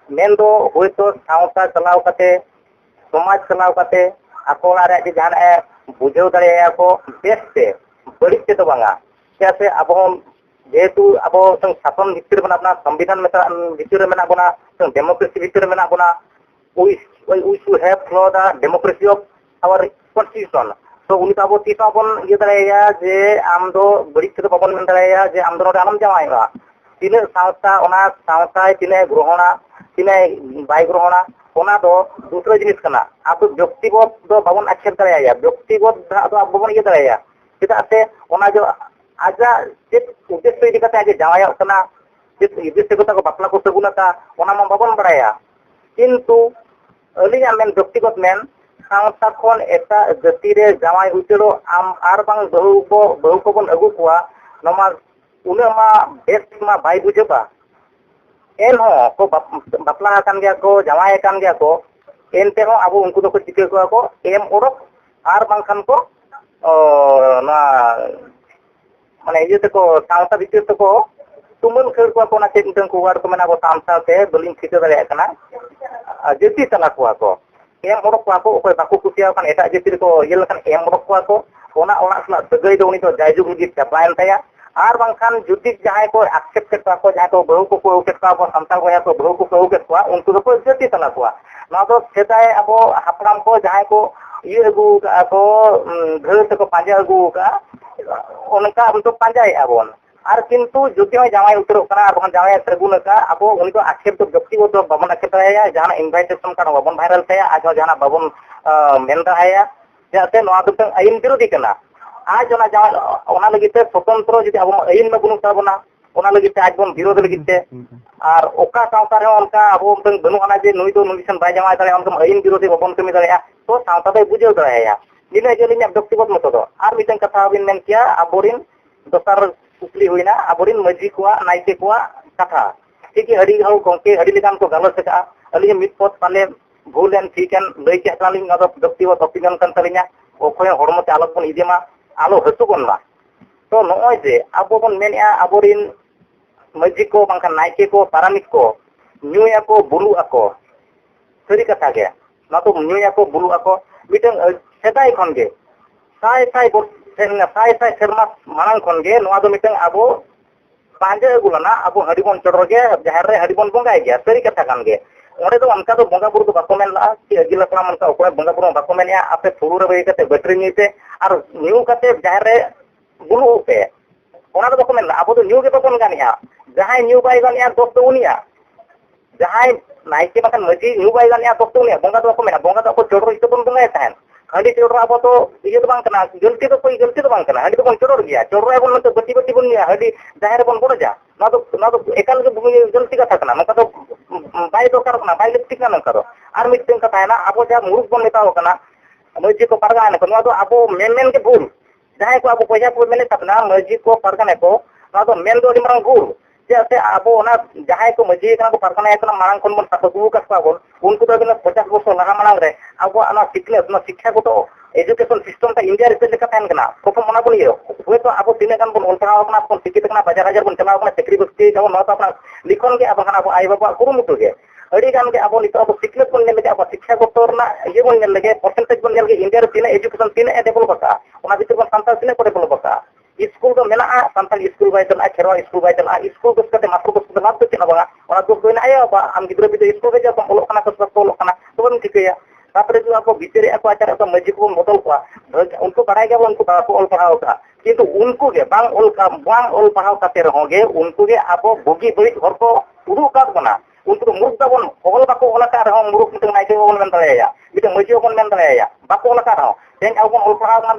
मेन दो होय तो सावता चलाव काते समाज चलाव काते आको रे जहान बुझाव दाड़ेया को बेसते बड़िते तो बांगा कैसे अब जेहेतु अब शासन भितर में अपना संविधान भितर में बना डेमोक्रेसी भितर में बना we should have follow the democracy of our constitution तो उनी तो अब तीसरा अपन ये दरेया जे आम दो बड़ी से तो अपन में दरेया जे आम दोनों आलम जमाएगा तीन सावता ओना सावता तीन ग्रहणा तीन बाई ग्रहणा ओना दो दूसरा जिनिस कना आप व्यक्तिगत दो बाबन एक्सेप्ट दरेया व्यक्तिगत दो आप बाबन ये दरेया चेदा से ओना जो आजा चेत उद्देश्य इदी कते आजे जावाया कना चेत उद्देश्य को बापला को सगुनता ओना मा बाबन बड़ाया किंतु अलिया मेन व्यक्तिगत मेन सावता खन एटा जाति रे जावाय उचरो आम आर बांग बहु को बन अगु कुआ नमा उना मा बेस मा बाय बुझबा एन हो को बापला कान गया को जावाय कान गया को एनते हो अब उनको तो चिके को एम ओरक आर बांग खान को ना माने ये तको सावता भितर तको तुमन खेर को ना चेक को वार को मेना को सामता ते बलिंग खिते दाड़े कना जेती तला को एम ओरक को ओय बाको कुटिया कान एटा जेती को ये लखन एम ओरक को ओना ओना सना सगई दो उनी तो जायजुग लगी चपायन तया आर बांखान जुदी जहां को एक्सेप्ट करता को जहां को बहु को उकेता को संताल को या को बहु को उकेता उनको तो जेती तला को ना तो सेदाय अब हापराम को जहां को ये अगु को घर से को पांजा अगु का उनका हम तो पांजाए आबोन और किंतु जुदी में जावाय उतरो कना और जावाय सगुन का अब उनको एक्सेप्ट तो व्यक्तिगत तो बाबन एक्सेप्ट है जहां इनविटेशन का बाबन वायरल था आज जहां बाबन मेन रहा है जाते नोआ तो आईन विरोधी कना आज ओना जावाय ओना लगिते स्वतंत्र जदी अब आईन में बुनु ताबना ᱚᱱᱟ ᱞᱟᱹᱜᱤᱫ ᱛᱮ ᱟᱡ ᱵᱚᱱ ᱵᱤᱨᱳᱫ ᱞᱟᱹᱜᱤᱫ ᱛᱮ ᱟᱨ ᱚᱠᱟ ᱥᱟᱶᱛᱟ ᱨᱮ ᱚᱱᱠᱟ ᱟᱵᱚ ᱵᱟᱹᱱᱩᱜᱼᱟ ᱡᱮ ᱱᱩᱭ ᱫᱚ ᱱᱩᱭ ᱥᱮᱱ ᱵᱟᱭ ᱡᱟᱶᱟᱭ ᱫᱟᱲᱮᱭᱟᱜᱼᱟ ᱚᱱᱠᱟ ᱟᱹᱭᱤᱱ ᱵᱤᱨᱳধী ᱵᱟᱵᱚᱱ ᱠᱟᱹᱢᱤ ᱫᱟᱲᱮᱭᱟᱜᱼᱟ ᱛᱚ ᱥᱟᱶᱛᱟ ᱫᱚᱭ ᱵᱩᱡᱷᱟᱹᱣ ᱫᱟᱲᱮᱭᱟᱭᱟ ᱱᱤᱱᱟᱹ ᱜᱮ ᱟᱹᱞᱤᱧᱟᱜ ᱵᱮᱠᱛᱤᱜᱚᱛ ᱢᱚᱛᱚ ᱫᱚ ᱟᱨ ᱢᱤᱫᱴᱟᱝ ᱠᱟᱛᱷᱟ ᱵᱤᱱ ᱢᱮᱱ ᱠᱮᱭᱟ ᱟᱵᱚᱨᱤᱱ ᱫᱚᱥᱟᱨ ᱠᱩᱠᱞᱤ ᱦᱩᱭᱱᱟ ᱟᱵᱚᱨᱤᱱ ᱢᱟᱹᱡᱷᱤ ᱠᱚᱣᱟᱜ ᱱᱟᱭᱠᱮ ᱠᱚᱣᱟᱜ ᱠᱟᱛᱷᱟ ᱴᱷᱤᱠ ᱜᱮ ᱟᱹᱰᱤ ᱦᱚᱲ ᱜᱚᱝᱠᱮ ᱟᱹᱰᱤ ᱞᱮᱠᱟᱱ ᱠᱚ ᱜᱟᱞᱚᱪ ᱟᱠᱟᱜᱼᱟ ᱟᱹᱞᱤᱧ ᱢᱤᱫ ᱯᱚᱫ ᱯᱟᱞᱮ ᱵᱷᱩᱞᱮᱱ ᱴᱷᱤᱠᱮᱱ ᱞᱟᱹᱭ ᱠᱮᱫ ᱛᱟᱹᱞᱤᱧ ᱱᱚᱣᱟ ᱫᱚ ᱵᱮᱠᱛᱤᱜᱚᱛ ᱚᱯᱤᱱᱤᱭᱚᱱ ᱠᱟᱱ ᱛᱟᱹᱞᱤᱧᱟ ᱚᱠᱚᱭ ᱦᱚᱲᱢᱚ ᱛᱮ ᱟᱞᱚ ᱵᱚᱱ ᱤᱫᱤ ᱢᱟ ᱟᱞᱚ ᱦᱟᱹᱥᱩ ᱵᱚᱱ ᱢᱟ ᱛᱚ ᱱᱚᱜᱼᱚᱭ ᱡᱮ ᱟᱵᱚ ᱵᱚᱱ ᱢᱮᱱᱮᱫᱼᱟ ᱟᱵᱚᱨᱤᱱ ᱢᱟᱹᱡᱷᱤ ko bangkhan naike ko paramik ko nyuy ako bulu ako sari katha ge na to nyuy ako bulu ako mitang sedai khon ge sai serma manang khon ge noa do mitang abo panja agulana abo hari bon chodor ge jahar re hari bon bongai ge sari katha kan ge onde do onka do bonga buru do bako men la ki agila kala man ka okoy bonga buru bako men ya ape thuru re bei kate battery nite ar nyu kate jahar re bulu pe ona do bako men la abo do nyu ge bako gania जहां new by Ghania दोस्त उनिया जहां Nike बखन मजी new by Ghania दोस्त उनिया बोंगा तो को मेना बोंगा तो को चोड़ो इतो बन बोंगा तहन हंडी चोड़ो अब तो ये तो बांग कना गलती तो कोई गलती तो बांग कना हंडी तो बन चोड़ो गया चोड़ो बन तो बटी बटी बन गया हंडी जाहिर बन बोड़ जा ना तो एकल के गलती का था ना तो बाई तो कर ना बाई लिप्टिक ना करो आर मिटिंग का था ना अब जा मुरुक बन लेता हो कना मजी को परगा ना को अब मेन के भूल जहां को अब पैसा को मेले तब ना मजी को परगा को ना तो मेन दो दिमरंग भूल जैसे अब जहां को मजी को पारखाना मांग खन बन सागु काबन उनको तो 50 वर्ष लहा मांग रे अब सिखने शिक्षा को तो एजुकेशन सिस्टम इंडिया लेका प्रथम मना बन हूँ तो अब तीन गान बन पढ़ाव शिक्षित बाजार हजार बन चलाव चाकरी बस्ती अपना लिखन के अब आई बाबा कुरुमुटु के अड़ी गान के अब नित अब सिखने बन लगे अब शिक्षागत ये बन लगे परसेंटेज बन लगे इंडिया तीन एजुकेशन तीन डेवलप का भीतर सानताल तीन को डेवलप का स्कूल तो मेना सानताल स्कूल बाय चला खेरवा स्कूल बाय चला स्कूल बस करते मास्टर बस लाभ तो चला बगा ओना तो कोई ना आया बा हम गिद्रो भी स्कूल बे जा बोलो खाना कस बोलो खाना तो बन ठिकया तापरे जो आपको भीतर आपको आचार तो मस्जिद को बदल को उनको पढ़ाई गया उनको को ऑल पढ़ाओ का किंतु उनको के बांग ऑल पढ़ाओ काते रहोगे उनको के आपको भोगी बड़ी घर को उदु का बना उनको तो मुरुक दाबन ऑल बाको ऑल का रहो मुरुक मिटंग नाइके बन मेन दरेया मिटंग मस्जिद बन मेन दरेया बाको ऑल का रहो तेन अब ऑल पढ़ाओ ना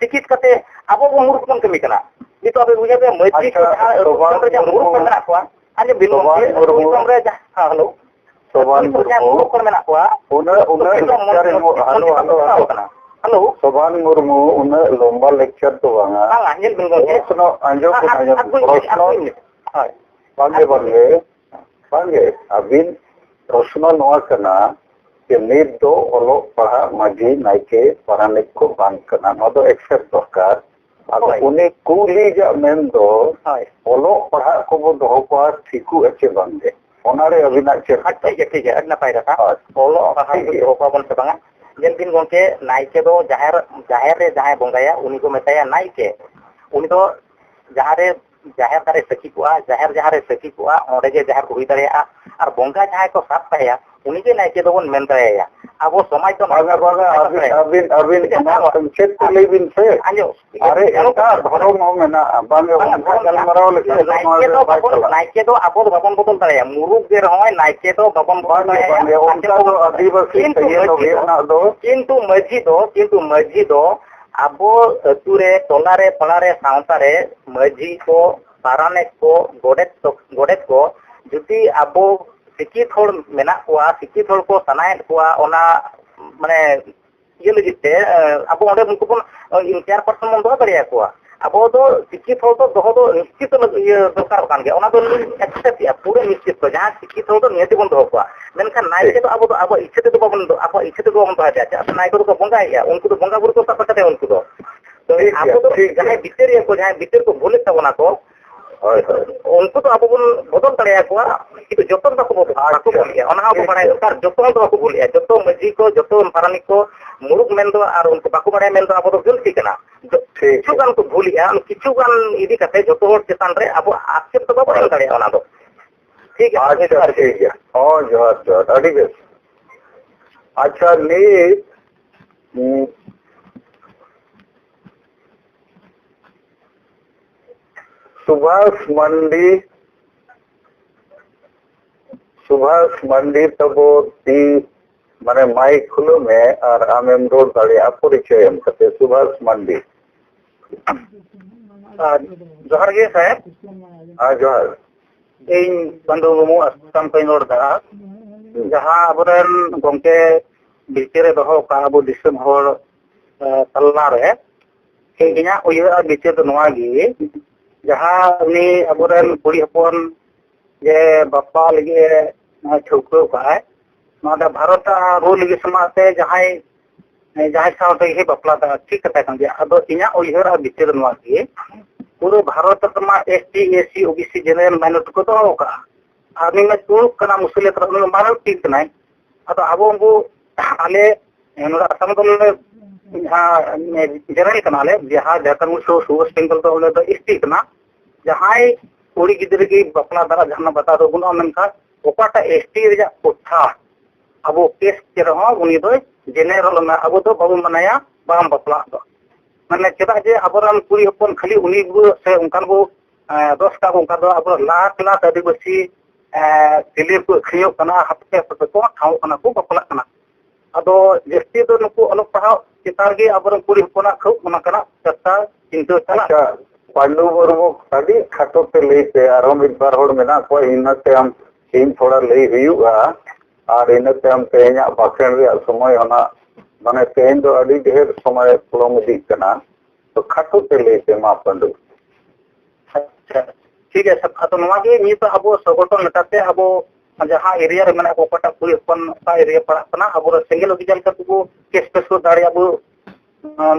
शिक्षित करते अब वो मुरुक बन कमी कना ये तो अब बुझे पे मस्जिद को मुरुक बन को आजे बिन हमरे हेलो सोबान मुरुक बन मेना को हेलो सोबान मुर्मू उन लंबा लेक्चर तो बांगा आंजल बिन गो सुनो अंजो प्रश्न हाय बांगे अबिन प्रश्न नोआ कना के नित दो ओलो पढ़ा माजी नाइके पारानिक को बांग कना नो दो एक्सेप्ट दरकार अब उन्हें कुली जा मेन दो ओलो पढ़ा को बो दो को ठीकु एचे बांगे ओनारे अबिना चेक ठीक है अदना पाई रखा ओलो पढ़ा को दो बन से बांगा जेन दिन गोंके नाइके दो जाहिर रे जहां बोंगाया उनी को मेताया नाइके उनी दो जाहिर दारे सखी को जाहिर जहां रे सखी को ओंडे जे जाहिर को हुई दाड़ेया और बोंगा जहां को साफ पाया उनी के नाइके दो बन मेन दाड़ेया अब समाज तो अबिन संक्षेप को लेबिन से अरे एका धर्म हो मेना बांगे गलमराव लेके नाइके दो अब बाबन बदल दाड़ेया मुरुक दे रहो नाइके दो बाबन बदल दाड़ेया उनका तो आदिवासी किंतु मस्जिद दो अब अतुरे टोलारे पड़ारे सावतारे मजी को पाराने को गोडेत को जुदी अब शिक्षित होड़ मेना को शिक्षित होड़ को सनायत को ओना माने ये लगिते अब ओंडे उनको बन चेयरपर्सन बन दो दरिया को अब दो शिक्षित होड़ तो दो निश्चित ये दरकार कान गया ओना दो एक्सेप्ट या पूरे निश्चित को जहां शिक्षित होड़ तो नियति बन दो को मेनखान नाइके तो अब इच्छा तो बाबन अब इच्छा तो बाबन तो अच्छा नाइके तो बोंगा या उनको तो बोंगा बुरु को सब करते उनको तो अब तो जहां भीतर को भूले तबना को उनको तो अब बन बदल दाड़िया को किंतु जतन बाको बोलिया ओना को बड़ाय सर जतन तो बाको बोलिया जतो मजी को जतो पारानिक को मुरुक मेन दो और उनको बाको बड़ाय मेन दो अब तो गलती कना किछु गान को भूलिया किछु गान इदी कते जतो होड़ चेतान रे अब आक्षेप तो बाको दाड़िया ओना दो ठीक है अच्छा ठीक है और जोर अड़ी बेस अच्छा नी सुभाष मंडी तबो ती माने माइक खुलो में और आमेम रोड दाड़िया परिचय एम कते सुभाष मंडी जोहार गे साहेब जोहार इन बंधु मुमु असम को नोड़ा जहाँ अबरन गोंके बिचरे दहो का अबो दिसम होर तल्ला रे इना उयहर बिचर तो नोआ गी जहाँ उनी अबरन कुड़ी हपन जे बापा लगे ठौको का नोदा भारत रूल लगे समाते जहाँ जहाँ साउते हे बापला दा ठीक कथा kan dia ado inya uihar bitir noa gi puro bharat ma ST SC OBC general minority ko to ka ami ma tu kana musle tra no maro ठीक nai ado abo bu ale enoda asam ko general kana le jaha jakan so West Bengal to le to ST kana jahai kuri gidre gi bapla dara jahna bata do guno menka okata ST reja utha abo case ke raho uni do general na abo do babu manaya bam bapla do mane cheda je abaran kuri hopon khali uni bu se unkan bu 10 ka unkan do abo lakh lakh adibasi Delhi को खियो कना हफ्ते हफ्ते को ठाव कना को बपला कना अदो जस्ती दो नुको अलग पढ़ाओ चितार गे अबर पूरी होना खौ कना कना चत्ता चिंतो चला अच्छा पांडु वर्मो अभी खाटो पे लेते आरो मिद बार होड़ मेना को इनते हम इन थोड़ा ले हुआ और इनते हम ते냐 बाखेन रे समय होना माने तेन दो अडी ढेर समय प्लम दी कना तो खाटो पे लेते मा पांडु अच्छा ठीक है सब तो नवा के नी तो अबो सगोटन लटाते अबो जहां एरिया रे मने कोपटा पूरी अपन का एरिया पड़ा कना अबो सिंगल ओडिजन का को केस पेस को दाड़ी अबो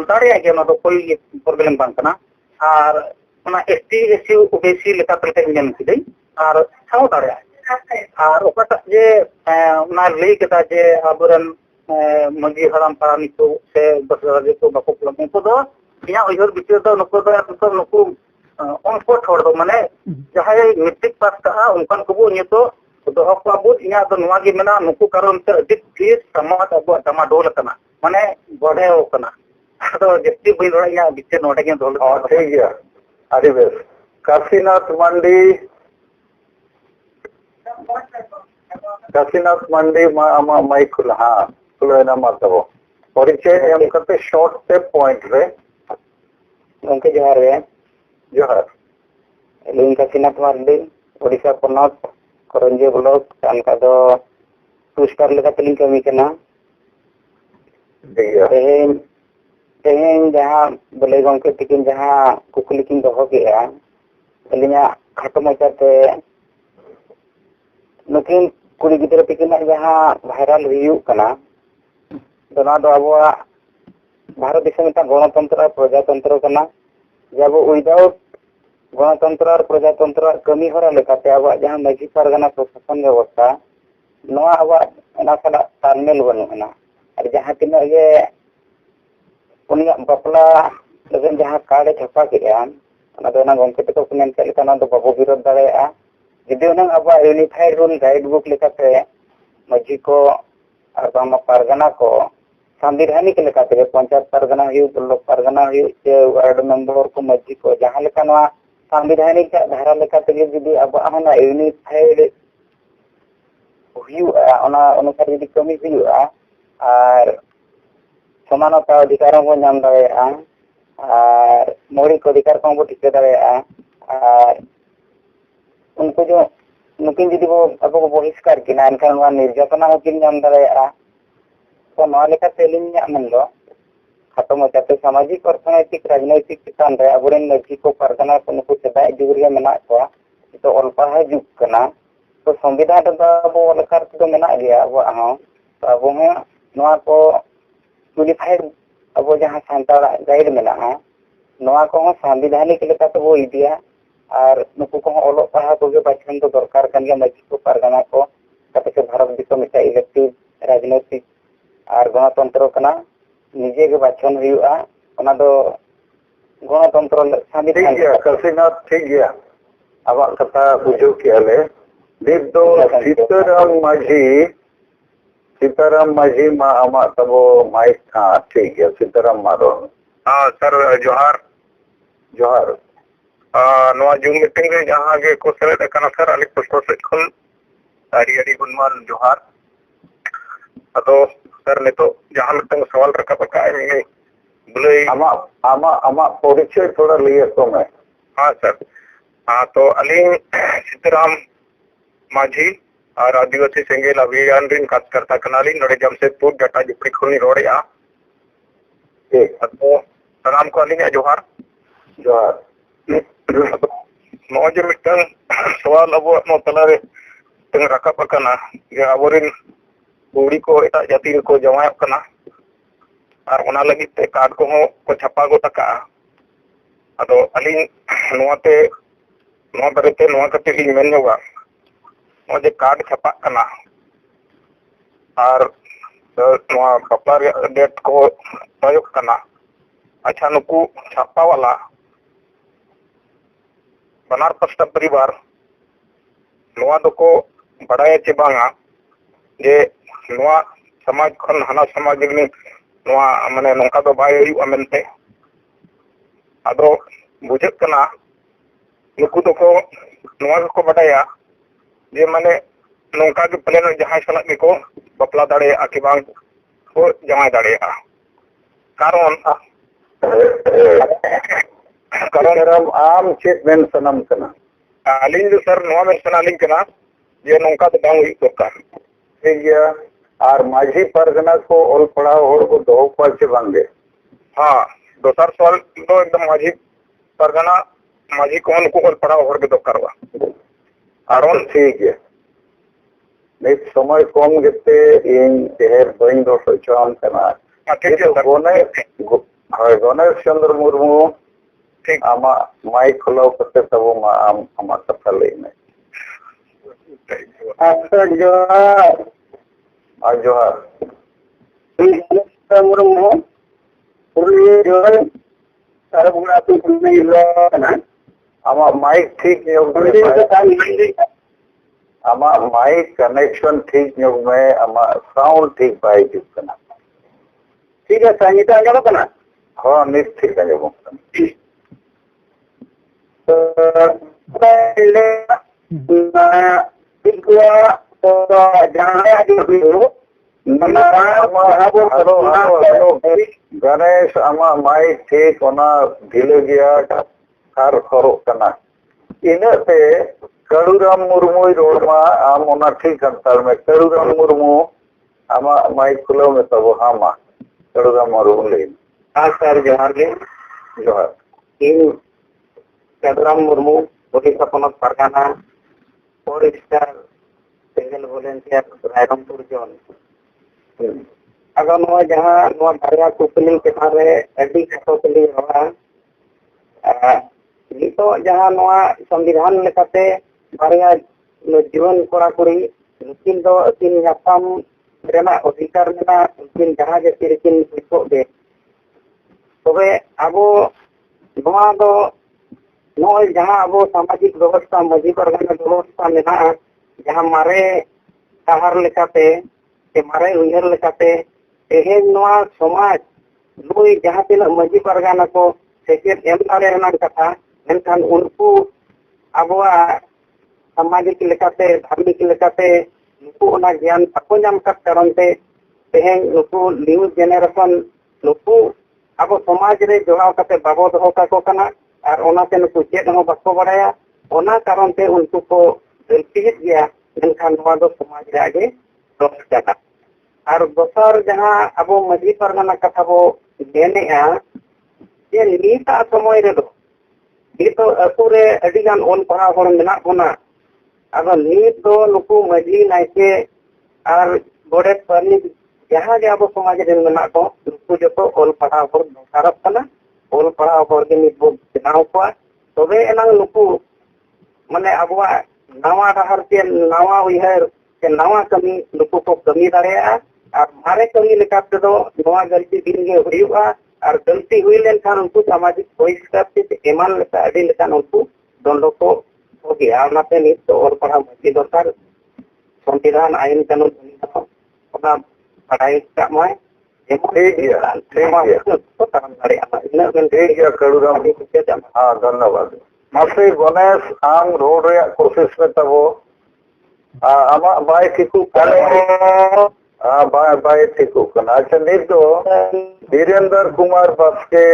दाड़ी आगे ना तो कोई प्रॉब्लम बांग कना और ना एसटी एससी ओबीसी लेका तलते इंजन किदै और साउ दाड़ी और ओकटा जे ना लेई केता जे अबरन मंजी हराम पारानी को से बस राजे को बाको प्रॉब्लम को दो इया ओयर बिचर दो नको दो नको उनको छोड़ दो माने जहां मैट्रिक पास का उनकन को ये तो दोह को अब इना तो नवा गे मेना नुकु कारण ते अधिक फीस समाज अब तमा डोल कना माने बढे हो कना तो जत्ती बई रोड़ा या बिचे नोटे के डोल ठीक गया अरे बेस काशीनाथ मंडी मा माइक खुला हां खुला ना मातबो परिचय एम करते शॉर्ट से पॉइंट रे उनके जोहार रे जोहार लिंक काशीनाथ मंडी ओडिशा पनत करंजे ब्लॉक का दो पुरस्कार लेका तलिंग कमी कना तेहेन जहां बोले गंके तिकिन जहां कुकुली किन दोहो केया अलिया खाटो मचाते नुकिन कुड़ी गिदरे तिकिन जहां वायरल हुयु कना दोना दो अबवा भारत देश में गणतंत्र प्रजातंत्र कना जब विदाउट गणतंत्र और प्रजातंत्र कमी हरा लेकाते अब जहां मजी परगना प्रशासन व्यवस्था नवा अब साला तालमेल बनुना और जहां तीन ये उनिया बपला लगन जहां कार्ड छपा के गंके तक बाबू विरोध दाड़ा जुदी अब यूनिफाइड रूल गाइड बुक लेकाते मजी को परगना को संविधानिक लेकाते पंचायत परगना ब्लॉक परगना चे वार्ड मेंबर को मजी को जहां लेका संविधानिक धारा लेकाते जुदी अब यूनिफाइड अनुसार जुदी कमी हुआ और समानता अधिकार को नाम दाड़ा और मौलिक अधिकार को टिके दाड़ा और उनको जो नुकिन जुदी अब को बहिष्कार किना एनखान निर्यातना होकिन नाम दाड़ा तो नवा लेकाते लिंग मन दो खाटो मचाते सामाजिक अर्थनैतिक राजनैतिक चितान रे अबरेन मजी को परगना को नुकु सेदाय जुगरिया मेना को तो अलपहा जुग कना तो संविधान रे अब लेखार तो मेना गया अब हां तो अब नवा को यूनिफाइड अब जहां सांताल गाइड मेना नवा को संविधानिक लेकाते वो इदिया और नुकु को ओलो पहा को बाछन तो दरकार कन गया मजी को परगना को ताते भारत दिसो मिटा इलेक्टिव राजनैतिक और गणतंत्र कना निजे के बाछन हुआ ओना दो गणतंत्र संविधान काशीनाथ ठीक गया अब कथा बुझो के ले देख दो सीताराम माझी मा आमा तबो माइक था ठीक है सीताराम मारो हां सर जोहार जोहार नवा जूम मीटिंग रे जहां गे को सेलेक्ट कना सर अलिक प्रश्न से खुल आरी आरी गुणमान जोहार अतो सर ने तो जहां लगता सवाल रखा पका है बोले आमा परिचय थोड़ा लिए तो मैं हाँ सर। हाँ तो अलिंग सीताराम माझी और आदिवासी सेंगेल अभियान रिन कार्यकर्ता कनाली नोड़े जमशेदपुर डाटा जुपड़ी खुनी रोड़ेया। ठीक तो सलाम को अलिंग जोहार जोहार नौजे मिटन सवाल अब नो तलारे तंग रकाब कना जे आवरिन बुड़ी को एटा जाति को जमायब कना और ओना लगी ते कार्ड को छापा गो तका अदो अलिंग नोते नो बरते नो कते लिंग मेन जोगा नो जे कार्ड छापा कना और नो बापला डेट को तयक कना। अच्छा नुकु छापा वाला बनार पस्ता परिवार नोआ दको बड़ाय चे बांगा जे नोआ समाज खन हना समाज में नोआ माने नोका दो बाय हुई मेनते आदो बुझक कना नुकु दको नोआ को बड़ाया जे माने नोका के प्लेन जहां सला के को बपला दाड़े आके बांग को जमा दाड़े कारण कारण आम चेक मेन सनम कना अलिंग जो सर नोआ में सनालिंग कना जे नोका तो बांग हुई दोका ठीक गया और माझी परगना को ओल पड़ाव होड़ को दो पर से बांगे। हाँ दोसर सवाल तो एकदम माझी परगना माझी कौन को ओल पड़ाव होड़ के दो करवा आरोन ठीक है नित समय कम गेते इन देहर बइन दो सोचाम कना ठीक है सर गणेश चंद्र मुर्मू ठीक आमा माइक खुलाव करते तब मा आम आमा कथा लेने सर जोहार आज जोहार मुर्मू पुरली जोहार सारा बुरा तो नहीं ना आमा माइक ठीक आमा माइक कनेक्शन ठीक योग में आमा साउंड ठीक पाई जुकना ठीक है संगीत आंगल कना हाँ नित ठीक है जब पहले इकवा तो जहां जो भी हो गणेश आमा माइक ठीक होना ढीले गया कार करो कना इने पे कड़ूराम मुर्मू रोडमा आम ओना ठीक अंतर में कड़ूराम मुर्मू आमा माइक खुलो में तब हामा कड़ूराम मुर्मू ले हाँ सर जोहार गे जोहार इन कड़ूराम मुर्मू ओडिशा पनत परगना Odisha single volunteer Rairangpur zone अगर नो जहां नो बारया कुपली के थारे एडी खातो कुली रहा नितो जहां नो संविधान लेकाते बारया जीवन कोड़ा कुड़ी लेकिन दो तीन यापाम रेना अधिकार मेना लेकिन जहां जे तिरकिन बिको दे तबे अबो नोआ दो नो जहां अबो सामाजिक व्यवस्था मजी परगना व्यवस्था मेना जहां मारे शहर लेकाते के मारे उयहर लेकाते तेहेन नोआ समाज लुई जहां तिना मजी परगना को सेकेट एम दाड़े रेना कथा मेनखान उनको अबोआ सामाजिक लेकाते धार्मिक लेकाते नुकु ओना ज्ञान बाको नाम का कारण ते तेहेन नुकु न्यू जेनरेशन नुकु अब समाज रे जोड़ाव करते बाबो दो को कना और ओना ते नुकु चेत हो बाको बड़ाया ओना कारण ते उनको को गलती गया मेनखान नोआ दो समाज रे आगे दोष जाता और दोसर जहां अब मजी परगना कथा बो मेनेआ जे नीता समय रे दो तो अकुरे अडिगान ओल पढ़ा होड़ मेना होना अब नीत दो नुकु मजी नाइके और गोड़े पानी जहां जे अब समाज रे मेना को नुकु जतो ओल पढ़ा होड़ दरकारब कना ओल पढ़ा होड़ के नित बो बनाव को तबे एना नुकु माने अबवा नवा डहर के नवा उयहर के नवा कमी नुकु को कमी दाड़ेया और मारे कमी लेकाते दो नवा गलती दिन गे हुयुआ और गलती हुई लेन खान उनको सामाजिक बहिष्कार से एमान लेता अड़ी लेकान उनको दंड को हो गया ओनाते नित तो और पढ़ा मजी दरकार संविधान आईन कानून ओना पढ़ाई का माय ठीक है कड़ूराम हाँ धन्यवाद मासे गणेश आम रोड रे कोशिश में तबो आमा बाय ठीकु बाय ठीकु कना अच्छा नित दो वीरेंद्र कुमार बसके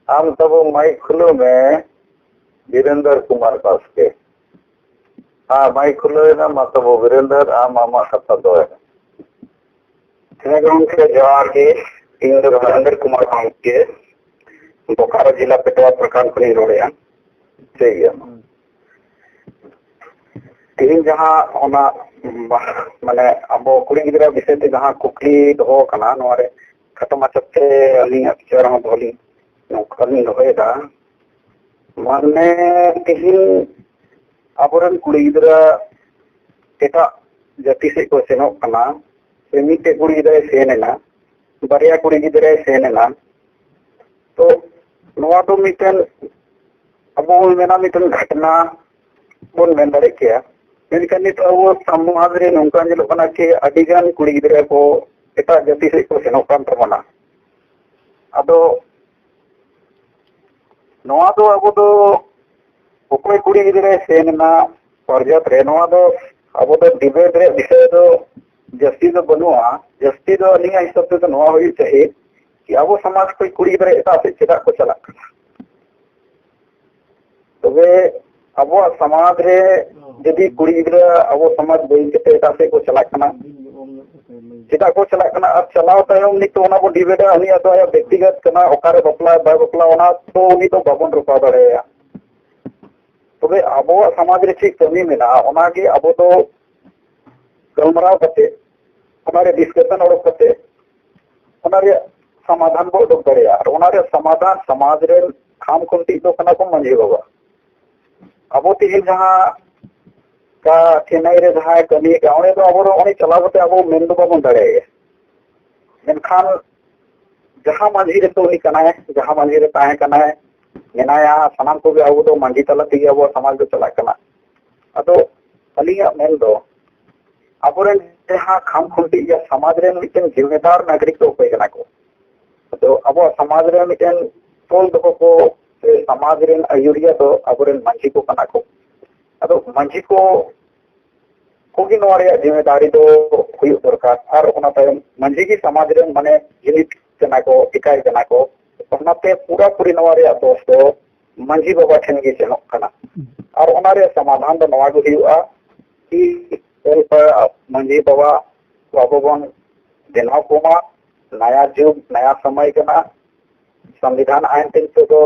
आम तबो माइक खुलो में वीरेंद्र कुमार बास्के। हाँ माइक खुले ना मतलब वीरेंद्र आम आमा कथा दो है। गंके जोहार के इन वीरेंद्र कुमार बास्के बोकारो जिला पेटवा प्रखंड खनि रोड़े ठीक है तीन जहाँ होना माने अब कुड़ी गिरा विषय ते जहाँ कुकली दो कना नोरे खत्म मचते अली अक्षर हम बोली नौकरी होएगा माने तीन अबरन कुड़ी गिरा एटा जाति से को सेनो कना सेमिते कुड़ी गिरा सेनेना बरिया कुड़ी गिरा सेनेना तो नोआ तो मिटन अब मेना मिटन घटना बोल में दरे किया मेनखान नित अब समाज रे नोंका जेलो कना के अडिगान कुड़ी गिदरा को एटा जाति से को सेनो कान तबना अदो नोआ दो अब दो ओकोय कुड़ी गिदरा सेनना पर्यात रे नोआ दो अब दो डिबेट रे विषय दो जस्ती दो बनुआ जस्ती दो अलिया हिसाब से नोआ होई चाहे कि अब समाज कोई कुड़ी गिदरा एटा से चेदा को चला तबे अब समाज रे यदि कुड़ी गिदरा अब समाज बई केते एटा से को चला कना चेदा को चला कना अब चलाव तायम नि तो ओना को डिबेटा हनी अतो आया व्यक्तिगत कना ओकारे बपला बाय बपला ओना तो उनी तो बाबन रुपा दड़ेया तबे अब समाज रे ठीक कमी मेना ओना के अब तो गलमराव कते ओना रे डिस्कशन ओडक कते ओना रे समाधान को उडक दड़ेया और ओना रे समाधान समाज रे खाम खुंटी तो कना को मंझी बाबा अब तीन जहाँ का चेन्नई रे जहाँ कमी गाँव तो अब उन्हें चलावते अब मेन दो बाबन दड़े मेनखान जहाँ मंझी रे तो उन्हीं कना है जहाँ मंझी रे ताहे कना है मेनाया सनाम को भी अब तो मंझी तला थी अब समाज को चला कना अदो अलिया मेन दो अब जहाँ खाम खुंटी या समाज रे मिटन जिम्मेदार नागरिक तो कोई कना को तो अब समाज रे मिटन तोल दो को समाज रे अयुरिया तो अब मंझी को कना को अदो मंझी को कोगी नोरे जिम्मेदारी दो हुई दरकार और ओना तायम मंझी की समाज रे माने जिनित जना को इकाई जना को ओनाते पूरा पूरी नोरे दोष दो मंझी बाबा ठन की चनो कना और ओनारे समाधान दो नवा को हुआ कि मंझी बाबा बाबोबन देना कोमा नया जुग नया समय कना संविधान आइन तीन तो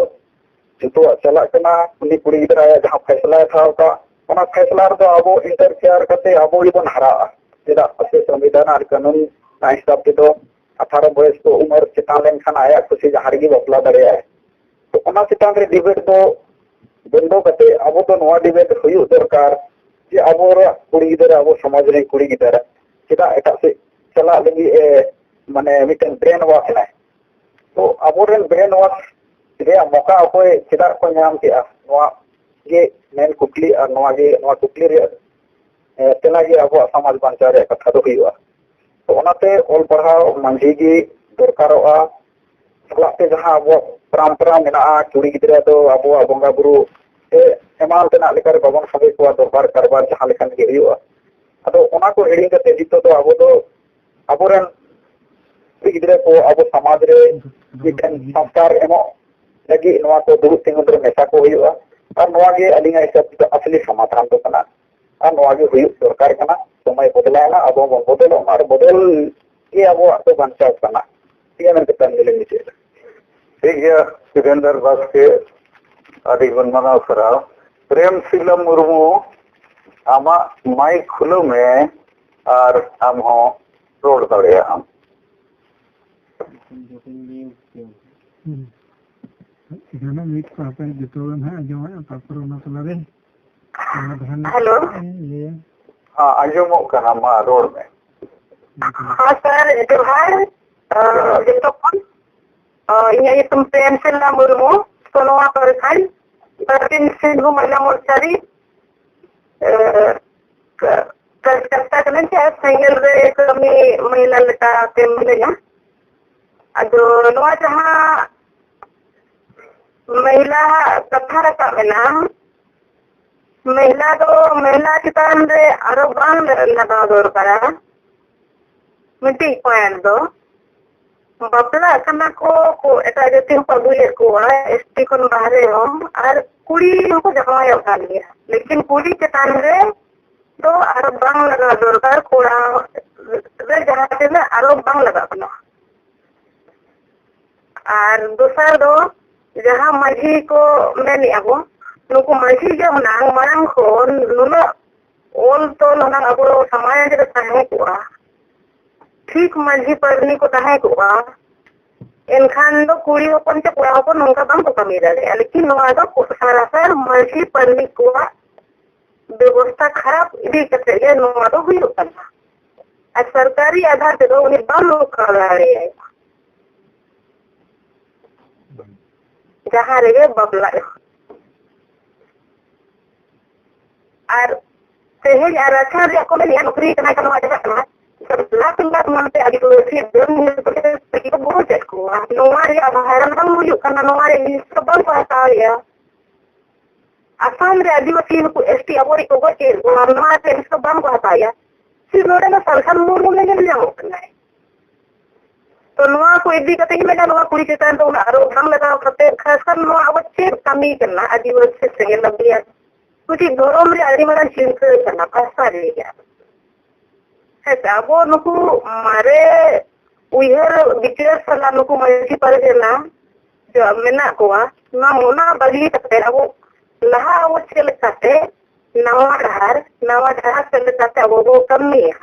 जुतो चला कना उनी कुड़ी गिदरा जहाँ फैसला था ओना फैसला रे अब इंटरफेयर करते अब बन हरा चेदा से संविधान और कानून हिसाब से तो 18 बयस को उम्र चितान लेन खान आया खुशी जहाँ गी बपला दड़े तो ओना चितान रे डिबेट तो बंदो करते अब तो नवा डिबेट हुई दरकार जे अब कुड़ी गिदरा अब समाज रे कुड़ी गिदरा चेदा एटा से चला लगी माने मिटन ब्रेन वॉश है तो अब ब्रेन वॉश रे मौका अकोय चेदा को नाम के गे मेन कुकली और नवा कुकली रे तेला गे अब समाज बांचा रे कथा दो हुआ तो ओनाते ओल पढ़ाओ मंझी गी दरकारोआ सलाते जहां अब परंपरा मेना कुड़ी गिदरा तो अब बंगा बुरु एमान तेना लेकर बाबन सबै को दरबार कारबार जहां लेखन गे हुआ अदो ओना को हेडिंग करते जितो तो अब तो अबोरन गिदरा को अब समाज रे मिटन संस्कार एमो लगी नवा को दुरुस्त तिंगुन रे मेसा को हुआ और नवा गे अलिंगा हिसाब असली समाधान तो कना और नवा गे हुई सरकार कना समय बदला ना अब बदल और बदल के अब तो बंचा कना ये मन के मिले नीचे ठीक है वीरेंद्र बास्के आदि बनमाना सराव प्रेमशीला मुर्मू आमा माइक खुलो में और हम हो रोड दड़े हम इधर मीट पापा जितोन है जो है पापा उना तलारे हेलो हाँ आजमो कना मा रोड में हाँ सर जोहार जितोन ये तुम प्रेमशीला मुर्मू सोनवा प्रखंड दक्षिण सिंहभूम महिला मोर्चारी कलकत्ता कने चाहे सिंगल रे कमी महिला लटा के मिलेगा अदो नवा जहां महिला कथा रखा मेना महिला तो महिला चितान रे आरो बांग लगा दरकार मिट्टी पॉइंट दो बपला कना को एटा जति को बुले को एसटी कोन बाहरे हम और कुड़ी को जमाया kan ya. लेकिन कुड़ी चेतान रे तो आरो bang लगा दरकार कोड़ा रे जहाँ से ना आरो bang लगा अपना. और दूसरा दो जहाँ मजी को मैंने अब नुको मजी जब नांग मांग को नुना ओल तो नुना अब समाज जब तहे कुआ ठीक मजी परनी को तहे कुआ इनखान दो कुड़ी होपन चे कुड़ा होपन उनका बंग को कमी रहे लेकिन नुआ दो सरासर मजी परनी कुआ व्यवस्था खराब इदी करते ये नुआ दो हुई होता है सरकारी आधार पे तो उन्हें बंग कर रहे हैं जहाँ रहे बबला और तेज और अच्छा रे को मैं नौकरी करना करवा देता ना सब लाख मनते अभी तो फिर दम को बहुत है को नोवारे आधार हम मुझे करना नोवारे सब बंद करता है आसाम रे आदिवासी को एसटी अबोरी को के नोवारे सब बंद करता है फिर नोरे ना सरकार मूल मूल ले ले होता है तो नुआ को इदी कते ही मेरा नुआ कुड़ी चेतान तो आरो बंग लगा करते खासकर नुआ अवश्य कमी करना आदिवासी से लंबिया कुछ गौरव रे आदि मरा चिंता करना पासा रे क्या है ताबो नुकु मारे उयर विचार सला नुकु मजी पर देना जो मेना कोआ ना मोना बगी कते अब लहा अवश्य लेकाते नवा धार से लेकाते अब वो कमी है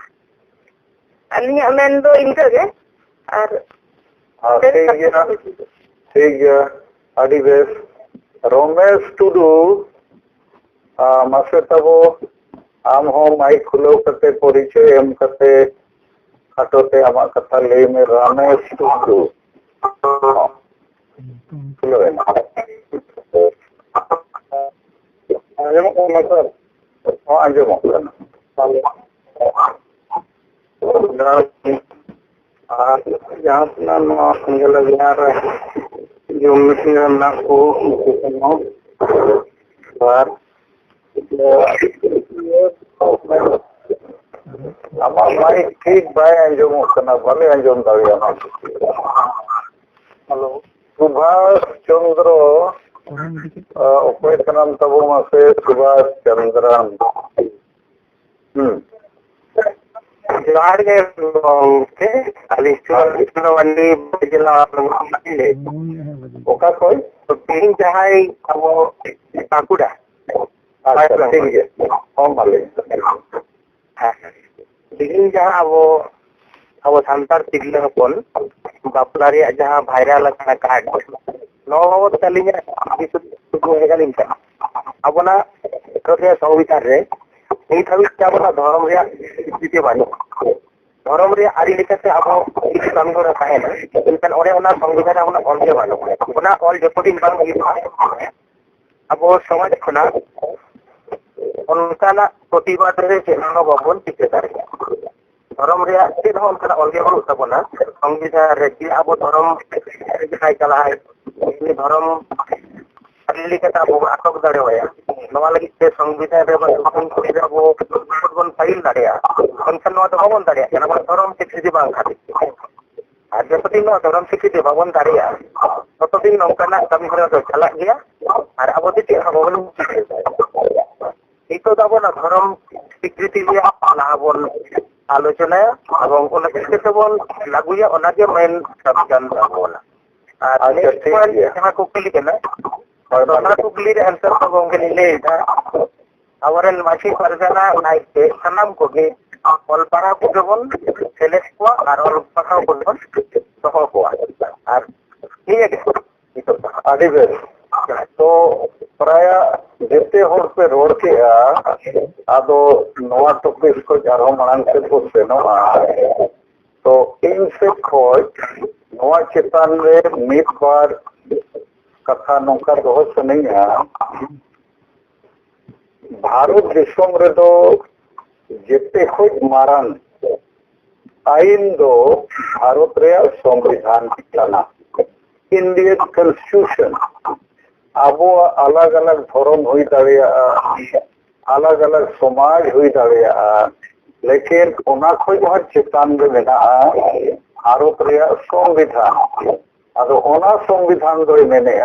अन्य अमेन दो इनके ठीक है अड़ी बेस रमेश टुडू मासे तबो आम हो माइक खुलो करते परिचय एम करते खाटोते आमा कथा ले में रमेश टुडू खुलो है आजम को मतलब हां आजम यहाँ जो मिशन को ठीक भाई अंजुम भले अंजुम हेलो सुभाष चंद्र तब मासे सुभाष चंद्रन जोहार के अलिस्टुलवंडी जिला ओका कोई तो तीन जहाई अब बाकुड़ा अच्छा ठीक है हम वाले हां तीन जहां अब संतार तिगले हपन बापला रे जहां वायरल kana कार्ड नो तलिया को हेगालिन का अबना कथे संविधान रे नहीं थवी चाबना धर्म रे स्थिति बानी धर्म रे आरी लेकाते अब संगोरा काहे ना इनकन ओरे ओना संविधान ओना ऑलजे बानो ओना ऑल डेपुटिंग बांग अब समाज खना उनकाना प्रतिवाद रे चेना बाबन टिके दारे धर्म रे चेन हो उनकाना ऑलजे बानो तबना संविधान रे कि अब धर्म जहाय चला है धर्म अली कता वो आटक दाड़े होया नवा लगी से संविधान रे बन को रे वो बन फाइल दाड़े कनसन नो तो बन दाड़े ना बन धर्म स्वीकृति बांग खाती आज जपति नो धर्म स्वीकृति बाबन दाड़े तो दिन नौकना कमी करे तो चला गया और अब दे बन इतो दाबो ना धर्म स्वीकृति लिया ना बन आलोचना এবং ওনা ক্ষেত্রে বল লাগুয়া ওনাকে মেন সবজান দাবোনা আর নেক্সট পয়েন্ট जहां कुकली के ना और दोनों कुकली रे आंसर तो गोंगे ले था आवरन माछी परजना नाइके सनम को के ऑल पारा को जबन सेलेक्ट को और ऑल पारा को जबन तो को और ठीक है तो आदि तो प्राय जेते होर पे रोड के आदो नवा टॉपिक को जारो मांग से पूछे नो तो इनसे खोज नवा चेतन रे मित बार कथा नौका दोष नहीं है भारत दिसम रे दो जेते खोज मारन आइन दो भारत रे संविधान काना इंडियन कॉन्स्टिट्यूशन अब अलग अलग धर्म हुई दाड़िया अलग अलग समाज हुई दाड़िया लेकिन ओना खोज वहां चेतन रे मेना भारत रे संविधान अदो ओना संविधान दो मेने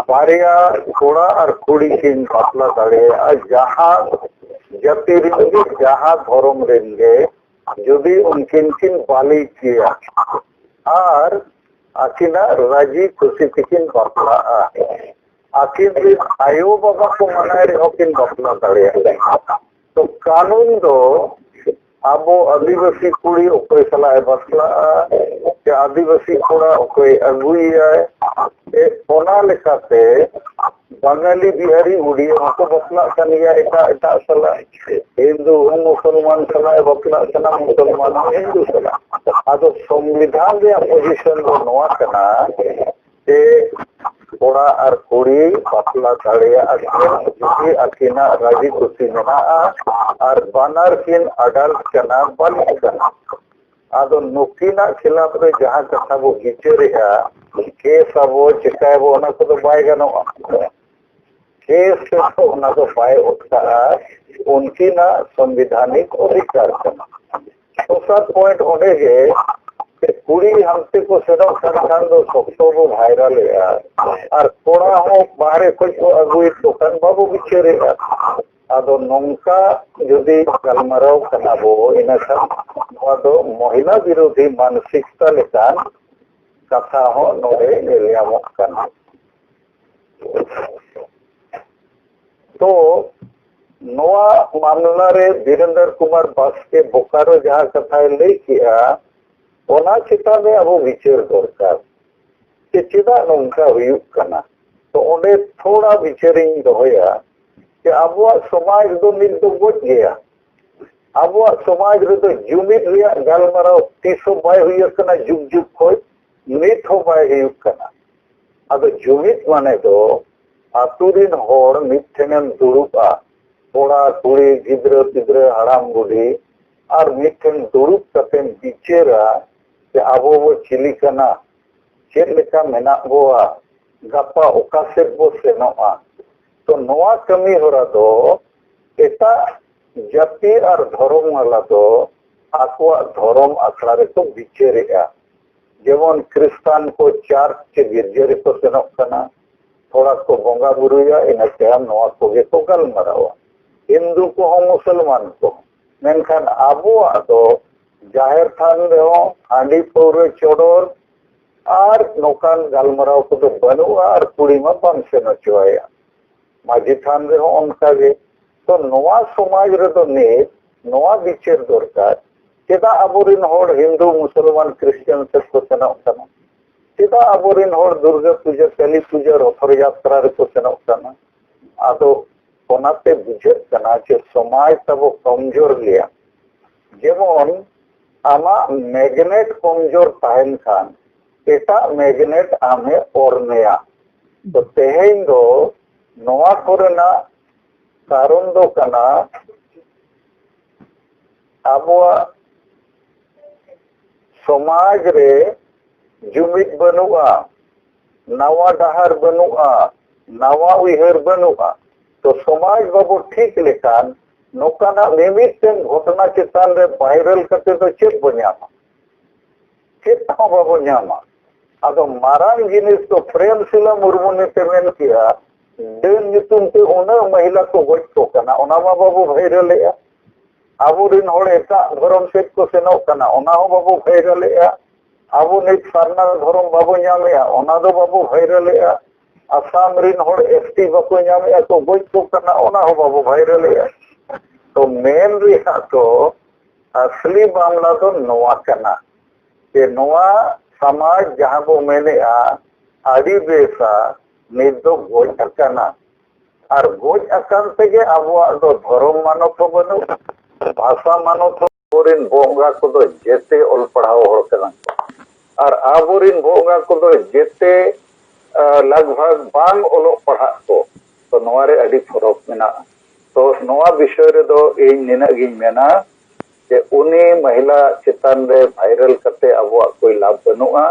बारिया कोड़ा और कुड़ी किन बापला दाड़े जहाँ जाति रेंगे जहाँ धर्म रेंगे जुदी उनकिन किन बाली किया और आकिना राजी खुशी किन बापला आखिर आयो बाबा को मनाए रहो किन बापला दाड़े तो कानून दो आबो आदिवासी कुड़ी ओकोय सलाय बसला के आदिवासी कोड़ा ओकोय अगुइया ए ओना लेकाते बंगाली बिहारी उड़िया को बसला कनिया एटा सला हिंदू मुसलमान सलाय बसला कना मुसलमान हिंदू सला आदो संविधान रे पोजीशन रो नोआ कना ए कोड़ा और कुड़ी बसला दाड़िया अकिन अकिना राजी खुशी मेना और बानर किन अडल्ट कना बालिग कना आदो नुकिना खिलाफ रे जहां कथा बो विचारेगा केस आबो चिकायबो ओना को बाय गनोआ केस तो ओना को बाय उठता उनकिना संवैधानिक अधिकार कना तो सब पॉइंट ओडे गे कुड़ी हमसे को सेनो खान दो सप्तो वो वायरल है और कोड़ा हो बाहर कोई को अगुई दुकान बाबू बिचरेगा आदो नौका यदि गलमराव कनाबो इनका तो महिला विरोधी मानसिकता लेकान कथा हो नोरे नेलियामो कना तो नोआ मामला रे वीरेंद्र कुमार बास्के बोकारो जहाँ कथा ले किया ओना चिता में अब विचार दरकार कि चिदा नौका हुयुक कना तो ओने थोड़ा विचारिंग दोया कि आबुआ समाज दो नित दो गोट गया आबुआ समाज रे तो जुमिद रिया गलमराव तीसो बाय हुयुक कना जुग जुग खोय नित हो बाय हुयुक कना आदो जुमिद माने दो आतुरिन होड़ मिठेनम दुरुपा कोड़ा कुड़ी गिद्र पिद्र हराम बुढ़ी और मिठेन दुरुप कतेन बिचेरा कि आबो वो चिली कना चेक लेका मेना बोआ गप्पा ओका से बो सेनोआ तो नोआ कमी होरा दो एटा जाति और धर्म वाला दो आकुआ धर्म अखड़ा रे को बिचेरेगा जेमन क्रिस्तान को चर्च के गिरजे रे को सेनोक कना थोड़ा को बोंगा बुरुया इन तायम नोआ को गे को गलमरावा हिंदू को हो मुसलमान को मेनखान आबुआ दो जाहिर थान रो हांडी पौरे चोडोर और नौकान गलमराव को तो बनुआ और कुड़ी में बम से नचवाया माझी थान रे हो उनका गे तो नोआ समाज रे तो ने नोआ विचार दरकार चेदा आबोरिन होड़ हिंदू मुसलमान क्रिश्चियन से को सेनोक कना चेदा आबोरिन होड़ दुर्गा पूजा काली पूजा रथर यात्रा रे को सेनोक कना आदो कोनाते बुझत कना जे समाज तब कमजोर गया जेमन आमा मैग्नेट कमजोर ताहन खान एटा मैग्नेट आमे ओरनेया तो तेहेन दो नोआ कोरेना कारण दो कना आबुआ समाज रे जुमिद बनुआ नवा डहार बनुआ नवा उइहर बनुआ तो समाज बाबू ठीक लेकान नौकाना निमित्तन घटना चितान रे वायरल करते तो चेक बन्यामा चेक हो बाबू न्यामा आदो मारांग जिनिस तो प्रेम शिला मुर्मू ने पेमेंट किया डेन नितुम ते उना महिला को गोट तो कना ओना मा बाबू वायरल है आबो रिन होड़ एटा धर्म सेट को सेनो कना ओना हो बाबू वायरल है आबो ने सारना धर्म बाबू न्यामे ओना दो बाबू वायरल है आसाम रिन होड़ एसटी बाबू न्यामे तो गोट तो कना ओना हो बाबू वायरल है तो मेन रिहा तो असली मामला तो नोआ कना के नोआ समाज जहां को मैंने आदि बेसा नित दो गोज अकाना और गोज अकान तेगे आबुआ दो धर्म मानो तो बनु भाषा मानो तो बोरिन बोंगा को दो जेते ओल पढ़ाओ होड़ कना और आबोरिन बोंगा को दो जेते लगभग बांग ओलो पढ़ा को तो नोआरे अडी फरक मेना तो नोआ विषय रे दो इन निना गिन मेना जे उनी महिला चितान रे वायरल करते अबुआ कोई लाभ बनुआ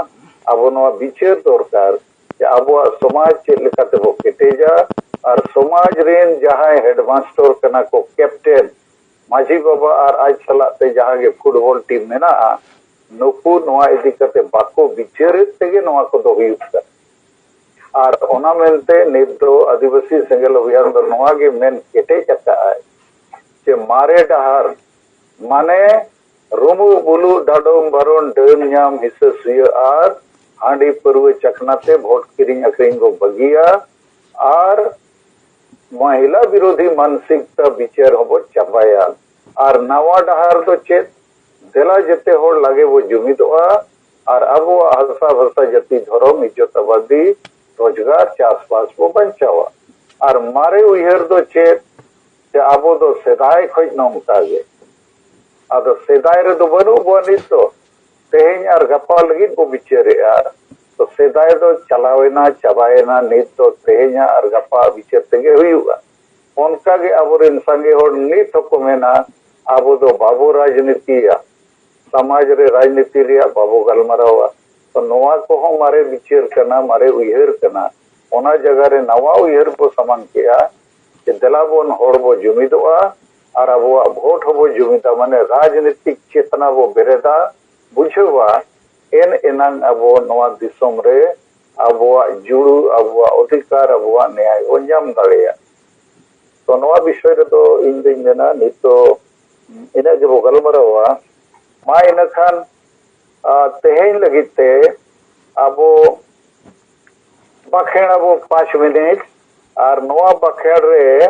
अबो नोआ विचार दरकार जे अबुआ समाज चेक लेकाते बो केटेजा और समाज रेन जहां हेडमास्टर कना को कैप्टन माझी बाबा और आज सलाते जहां के फुटबॉल टीम मेना नुकु नोआ इदी करते बाको विचार तेगे नोआ को दो हुयुक और ओना मेनते नित दो आदिवासी सेंगल अभियान दो नोआ के मेन केटेज अक्का है जे मारे डहार माने रुमु बुलु डाडोम बारोन डेम न्याम हिस्से सुय आर हांडी परवे चखनाते भोट किरिंग अखरिंग को बगिया और महिला विरोधी मानसिकता विचार होबो चाबाया और नवा डहार दो चेत देला जते होड़ लगे वो जुमिदोआ और अब वो हल्सा भल्सा जति धर्म इज्जतवादी रोजगार चासबास वो बंचावा और मारे उहर दो चेत जे आबो दो सेदाय खज नोंकागे आदो सेदाय रे दो बनु बनित तो तेहें और गप्पा लगी को विचारेआ तो सेदाय दो चलावेना चाबाएना नित तो तेहें और गप्पा विचार तेगे हुयुआ उनका के आबोरेन संगे होड़ नित को मेना आबो दो बाबू राजनीतिया समाज रे राजनीति रिया बाबू गलमरावा तो नोआ को हम मारे विचार करना मारे उहर करना ओना जगह रे नवा उहर को समान किया कि दलाबोन होड़ बो जुमिदोआ और अब भोट होबो जुमिदा माने राजनीतिक चेतना वो बेरेदा बुझवा एन एनांग अबो नवा दिसोम रे अबो जुड़ू अबो अधिकार अबो न्याय ओ नाम दाड़ेया तो नवा विषय रे तो इन दिन मेना नितो इना जब गलमरावा मा इन खान तेहें लगिते अबो बखेड़ अबो 5 मिनट और नवा बखेड़ रे